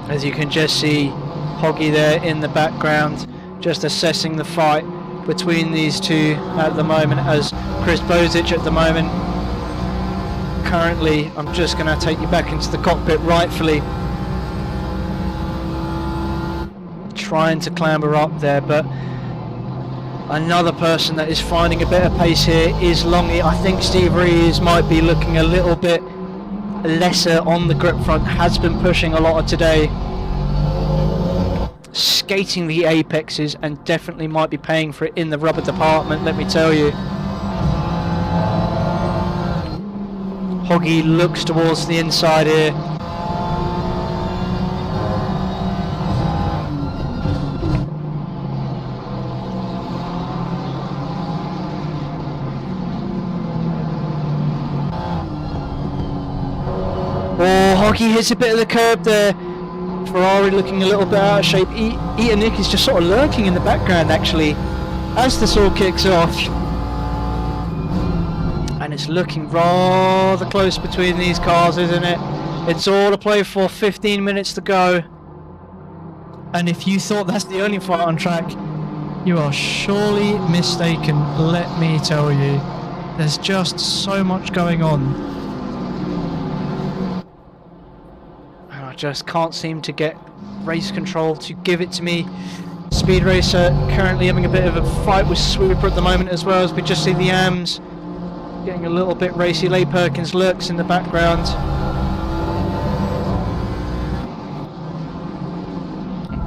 As you can just see Hoggy there in the background, just assessing the fight between these two at the moment, as Chris Bozich at the moment. Currently, I'm just going to take you back into the cockpit rightfully. Trying to clamber up there, but another person that is finding a bit of pace here is Longy. I think Steve Rees might be looking a little bit lesser on the grip front, has been pushing a lot of today. Skating the apexes and definitely might be paying for it in the rubber department, let me tell you. Hoggy looks towards the inside here. Oh, Hoggy hits a bit of the curb there. Ferrari looking a little bit out of shape. Eatonic is just sort of lurking in the background actually as this all kicks off. And it's looking rather close between these cars, isn't it? It's all to play for, 15 minutes to go. And if you thought that's the only fight on track, you are surely mistaken, let me tell you. There's just so much going on. And I just can't seem to get Race Control to give it to me. Speed Racer currently having a bit of a fight with Swooper at the moment, as well as we just see the AMs getting a little bit racy. Leigh Perkins lurks in the background.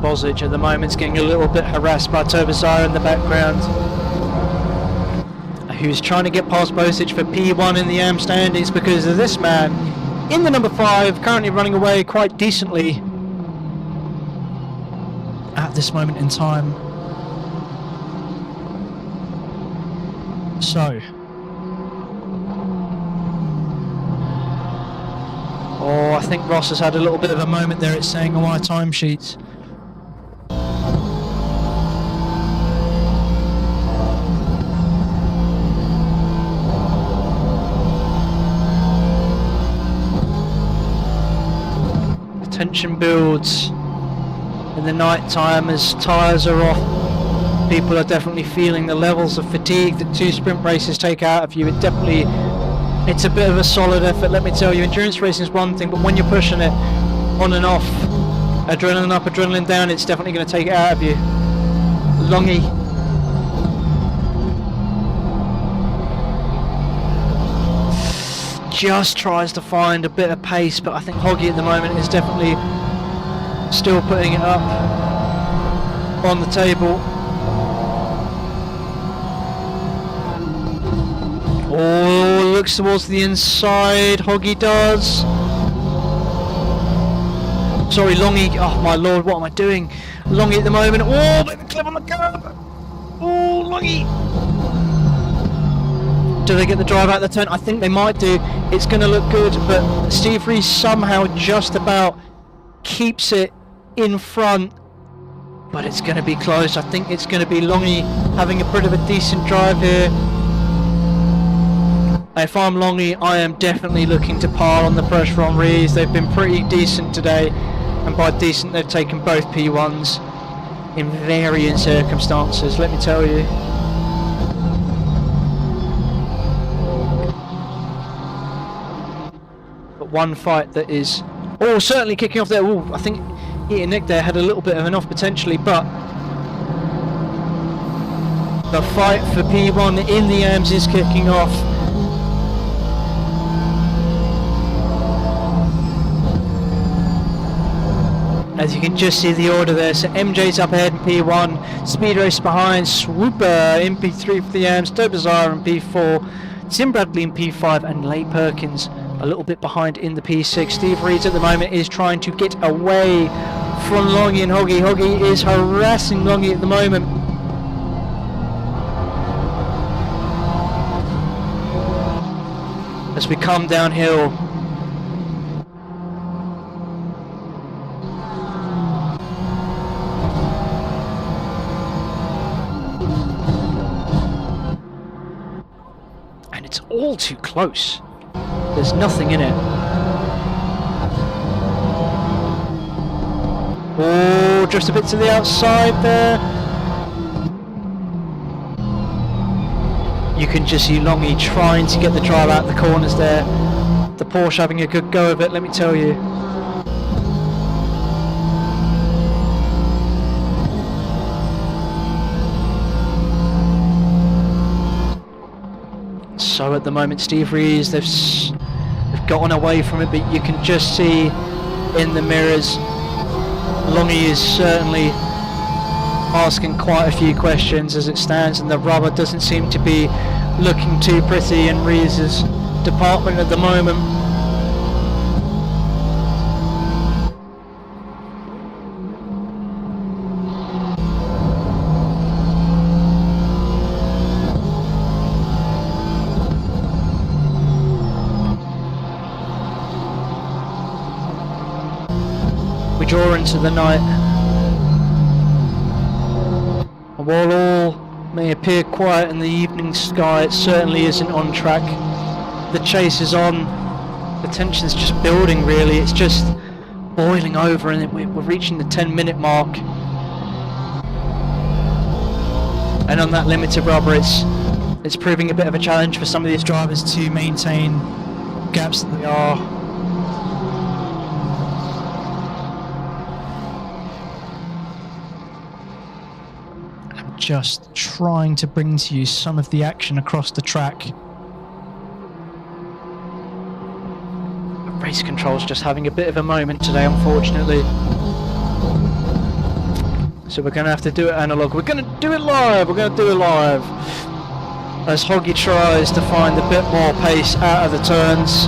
Bozic at the moment is getting a little bit harassed by Tobazar in the background, who's trying to get past Bozic for P1 in the AM standings because of this man in the number 5, currently running away quite decently At this moment in time. So. Oh, I think Ross has had a little bit Bit of a moment there, it's saying on my timesheets. tension builds in the night time as tyres are off. People are definitely feeling the levels of fatigue that 2 sprint races take out of you. It's a bit of a solid effort, let me tell you. Endurance racing is one thing, but when you're pushing it on and off, adrenaline up, adrenaline down, it's definitely going to take it out of you. Longy. Just tries to find a bit of pace, but I think Hoggy at the moment is definitely still putting it up on the table. Oh, looks towards the inside. Hoggy does. Sorry, Longy. Oh my lord, what am I doing? Longy at the moment. Oh, bit of a clip on the curb. Oh, Longy. Do they get the drive out of the turn? I think they might do. It's going to look good, but Steve Rees somehow just about keeps it in front. But it's going to be close. I think it's going to be Longy having a bit of a decent drive here. If I'm Longy, I am definitely looking to pile on the pressure on Rees. They've been pretty decent today, and by decent they've taken both P1s in varying circumstances, let me tell you. But one fight that is certainly kicking off there. I think Ian Nick there had a little bit of an off potentially, but the fight for P1 in the AMS is kicking off. As you can just see the order there, so MJ's up ahead in P1, Speed Race behind, Swooper in P3 for the AMS, Tobazar in P4, Tim Bradley in P5, and Leigh Perkins a little bit behind in the P6. Steve Reeds at the moment is trying to get away from Longy and Hoggy. Hoggy is harassing Longy at the moment. As we come downhill. And it's all too close. There's nothing in it. Oh, just a bit to the outside there. You can just see Longy trying to get the drive out the corners there. The Porsche having a good go of it, let me tell you. So at the moment, Steve Rees, they've gotten away from it, but you can just see in the mirrors, Longy is certainly asking quite a few questions as it stands, and the rubber doesn't seem to be looking too pretty in Rees' department at the moment. We draw into the night. While all may appear quiet in the evening sky, it certainly isn't on track. The chase is on. The tension is just building, really. It's just boiling over, and we're reaching the 10-minute mark. And on that limited rubber, it's proving a bit of a challenge for some of these drivers to maintain gaps that they are. Just trying to bring to you some of the action across the track. Race control's just having a bit of a moment today, unfortunately. So we're going to have to do it analog. We're going to do it live. As Hoggy tries to find a bit more pace out of the turns.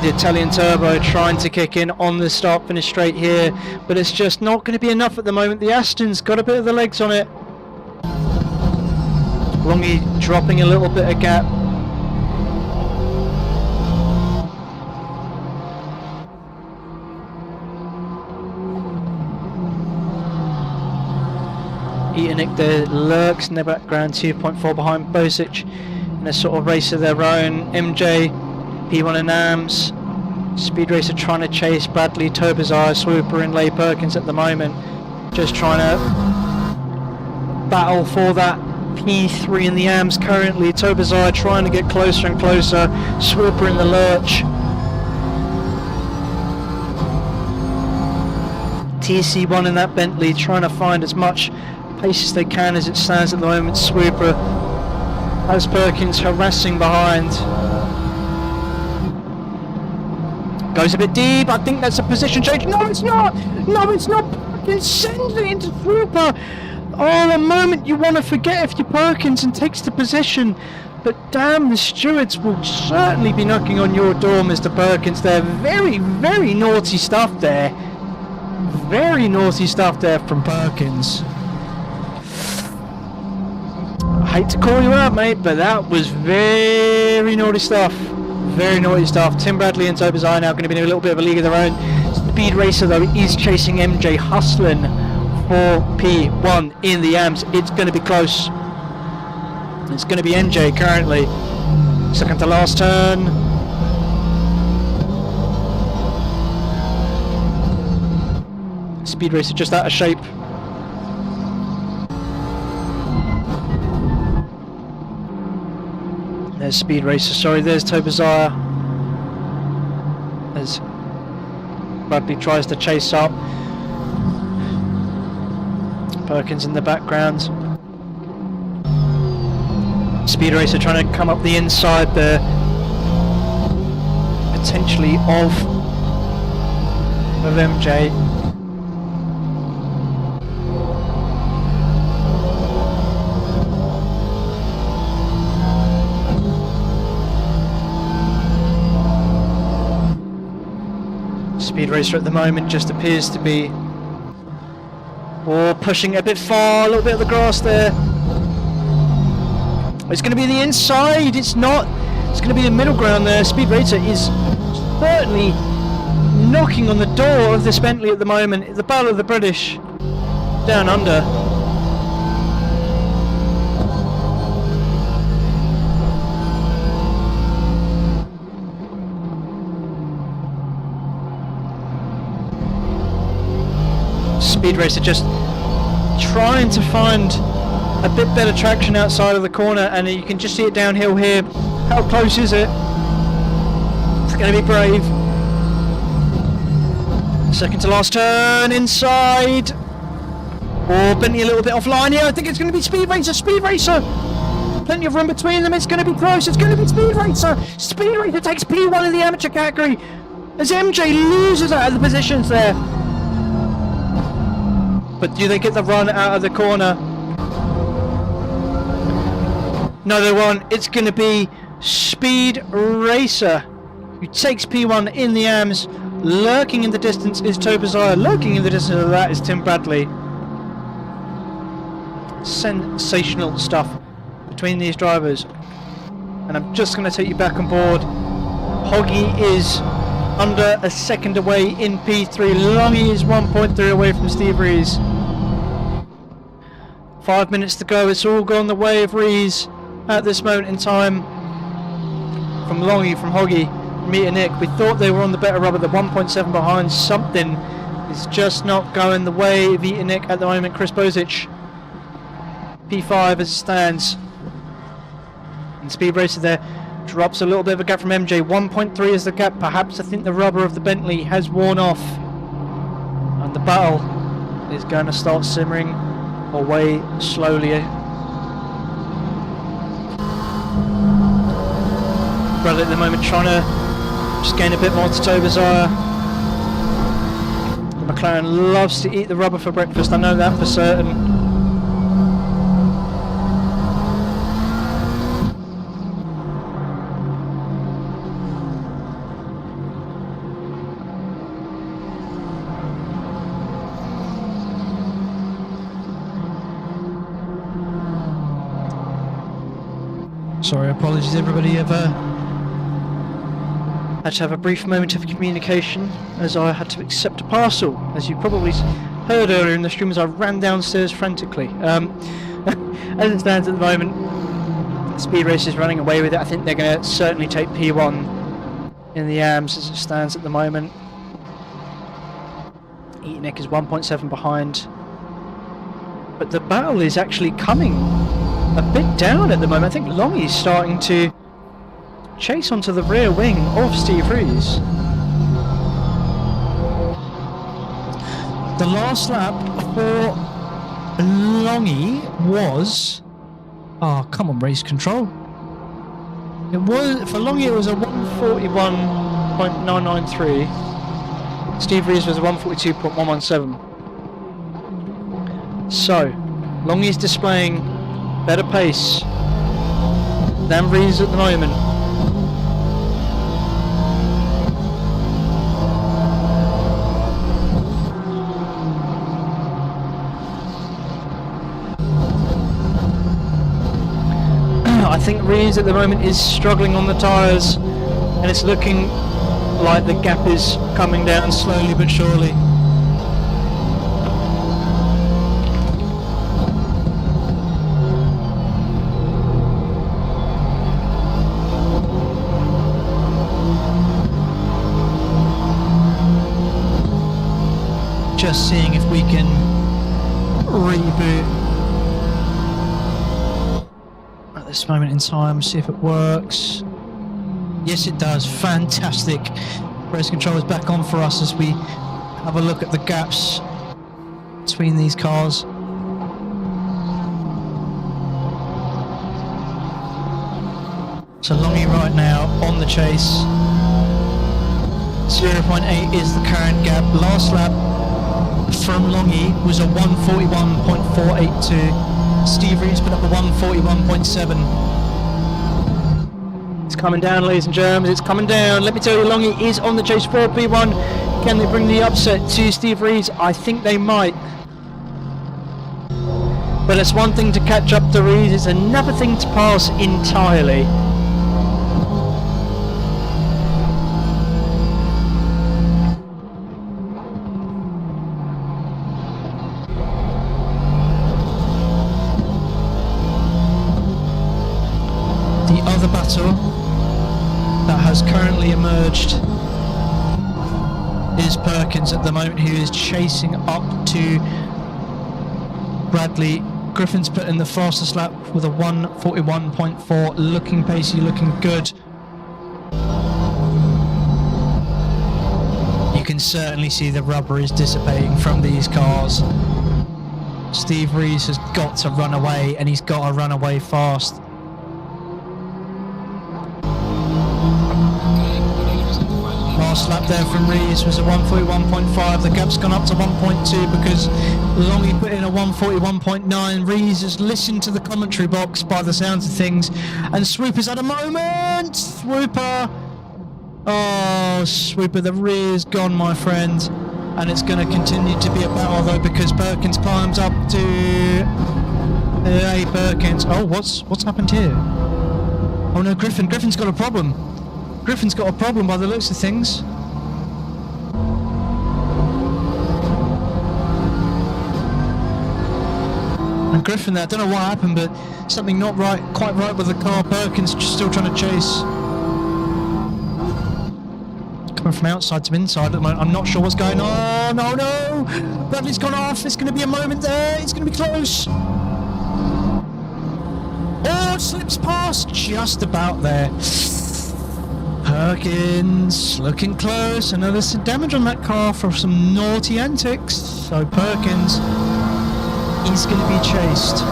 The Italian turbo trying to kick in on the start finish straight here, but it's just not going to be enough at the moment. The Aston's got a bit of the legs on it. Longy dropping a little bit of gap. Nick there lurks in the background, 2.4 behind Bosic in a sort of race of their own. MJ, P1 and AMS, Speed Racer trying to chase Bradley, Tobazar, Swooper and Leigh Perkins at the moment. Just trying to battle for that P3 in the AMS currently. Tobazar trying to get closer and closer. Swooper in the lurch. TC1 in that Bentley trying to find as much pace as they can as it stands at the moment. Swooper has Perkins harassing behind. Goes a bit deep. I think that's a position change. No, it's not. No, it's not. Perkins sends it into Swooper. Oh, a moment you want to forget if you're Perkins and takes the position. But damn, the stewards will certainly be knocking on your door, Mr. Perkins. They're very, very naughty stuff there. Very naughty stuff there from Perkins. I hate to call you out, mate, but that was very naughty stuff. Very naughty stuff. Tim Bradley and Tobazar now going to be in a little bit of a league of their own. Speed Racer, though, is chasing MJ, hustling for P1 in the AMS. It's going to be close. It's going to be MJ currently. Second to last turn. Speed Racer just out of shape. There's Speed Racer, sorry, there's Tobazar. Bradley tries to chase up. Perkins in the background. Speed Racer trying to come up the inside there, potentially of MJ. Speed Racer at the moment just appears to be pushing a bit far, a little bit of the grass there. It's going to be the inside, it's not. It's going to be the middle ground there. Speed Racer is certainly knocking on the door of this Bentley at the moment. The Battle of the British down under. Speed Racer just trying to find a bit better traction outside of the corner, and you can just see it downhill here. How close is it? It's going to be brave. Second to last turn inside. Bentley a little bit offline here. I think it's going to be Speed Racer. Speed Racer. Plenty of room between them. It's going to be close. It's going to be Speed Racer. Speed Racer takes P1 in the amateur category as MJ loses out of the positions there. But do they get the run out of the corner? No, they won't. It's going to be Speed Racer who takes P1 in the AMS. Lurking in the distance is Tobazaya. Lurking in the distance of that is Tim Bradley. Sensational stuff between these drivers. And I'm just going to take you back on board. Hoggy is under a second away in P3. Longy is 1.3 away from Steve Rees. 5 minutes to go. It's all gone the way of Rees at this moment in time. From Longy, from Hoggy, from me and Nick. We thought they were on the better rubber. The 1.7 behind. Something is just not going the way of Nick at the moment. Chris Bozich, P5 as it stands. And Speed Racer there drops a little bit of a gap from MJ. 1.3 is the gap. Perhaps I think the rubber of the Bentley has worn off. And the battle is going to start simmering away slowly. Bradley at the moment trying to just gain a bit more to Tobazaya. The McLaren loves to eat the rubber for breakfast, I know that for certain. Sorry, apologies everybody. I've had to have a brief moment of communication as I had to accept a parcel. As you probably heard earlier in the stream as I ran downstairs frantically. As it stands at the moment, Speed Racer is running away with it. I think they're going to certainly take P1 in the AMS as it stands at the moment. Nick is 1.7 behind. But the battle is actually coming a bit down at the moment. I think Longy's starting to chase onto the rear wing of Steve Rees. The last lap for Longy was... Oh, come on, race control. It was, for Longy it was a 141.993. Steve Rees was a 142.117. So, Longy's displaying better pace than Rees at the moment. I think Rees at the moment is struggling on the tyres, and it's looking like the gap is coming down slowly but surely. Just seeing if we can reboot at this moment in time, see if it works. Yes, it does. Fantastic. Race control is back on for us as we have a look at the gaps between these cars. So Longy right now on the chase. 0.8 is the current gap. Last lap from Longy was a 141.482. Steve Reeves put up a 141.7. It's coming down, ladies and germs, it's coming down. Let me tell you, Longy is on the chase for P1. Can they bring the upset to Steve Reeves? I think they might. But it's one thing to catch up to Reeves, it's another thing to pass entirely. The other battle that has currently emerged is Perkins at the moment, who is chasing up to Bradley. Griffin's put in the fastest lap with a 141.4, looking pacey, looking good. You can certainly see the rubber is dissipating from these cars. Steve Reeves has got to run away, and he's got to run away fast. Last lap there from Reeves was a 141.5. The gap's gone up to 1.2 because Longy put in a 141.9. Reeves has listened to the commentary box by the sounds of things, and Swooper's had a moment. Swooper, oh Swooper, the rear's gone, my friend, and it's going to continue to be a battle though because Perkins climbs up to Perkins. Oh, what's happened here? Oh no, Griffin's got a problem. Griffin's got a problem by the looks of things. And Griffin there, I don't know what happened, but something not right, quite right with the car. Perkins just still trying to chase. Coming from outside to inside at the moment. I'm not sure what's going on. Oh no! Bradley's gone off. There's going to be a moment there. It's going to be close. Oh, it slips past just about there. Perkins looking close. I know there's some damage on that car for some naughty antics. So Perkins is going to be chased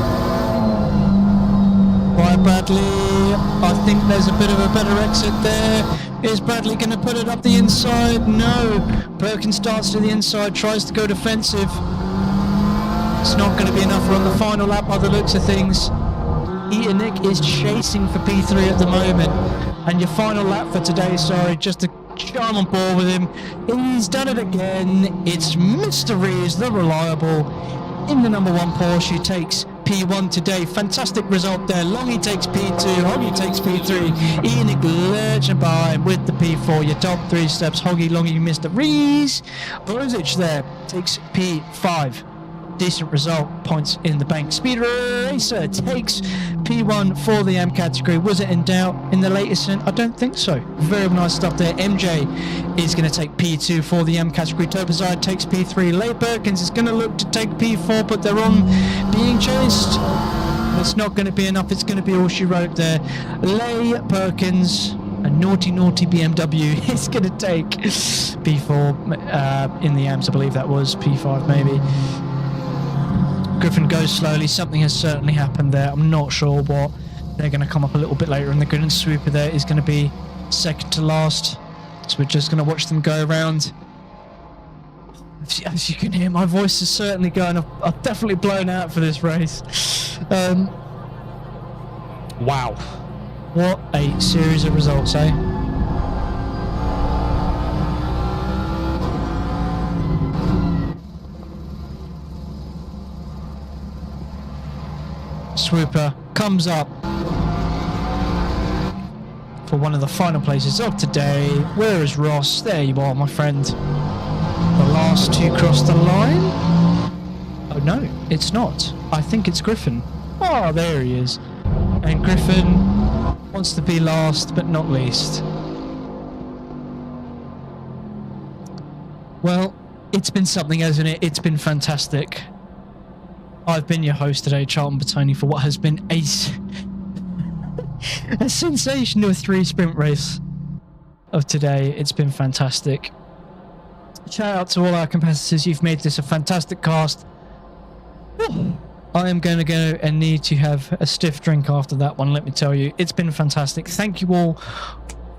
by Bradley. I think there's a bit of a better exit there. Is Bradley going to put it up the inside? No. Perkins starts to the inside, tries to go defensive. It's not going to be enough on the final lap by the looks of things. Nick is chasing for P3 at the moment. And your final lap for today, sorry, just to chime on board with him. He's done it again. It's Mr. Reeves, the reliable, in the number 1 Porsche. He takes P1 today. Fantastic result there. Longy takes P2, Hoggy takes P3. Nick lurching by with the P4. Your top 3 steps, Hoggy, Longy, Mr. Reeves. Brozich there takes P5. Decent result, points in the bank. Speed Racer takes P1 for the M category. Was it in doubt in the latest? I don't think so. Very nice stuff there. MJ is going to take P2 for the M category. Topazide takes P3. Leigh Perkins is going to look to take P4, but they're on being chased. It's not going to be enough. It's going to be all she wrote there. Leigh Perkins, a naughty BMW, is going to take P4 in the Ams. I believe that was P5 maybe. Griffin goes slowly. Something has certainly happened there. I'm not sure what. They're going to come up a little bit later in the grid, and Swooper there is going to be second to last. So we're just going to watch them go around. As you can hear, my voice is certainly going. I've definitely blown out for this race. Wow. What a series of results, eh? Swooper comes up for one of the final places of today. Where is Ross? There you are, my friend. The last two crossed the line. Oh no, it's not. I think it's Griffin. Oh, there he is. And Griffin wants to be last but not least. Well, it's been something, hasn't it? It's been fantastic. I've been your host today, Charlton Bertoni, for what has been a sensational 3 sprint race. of today. It's been fantastic. Shout out to all our competitors. You've made this a fantastic cast. I am going to go and need to have a stiff drink after that one, let me tell you. It's been fantastic. Thank you all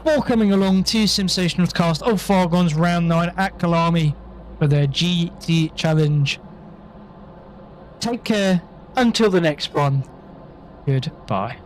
for coming along to Sensational's cast of Fargone's Round 9 at Kyalami for their GT Challenge. Take care until the next one. Goodbye.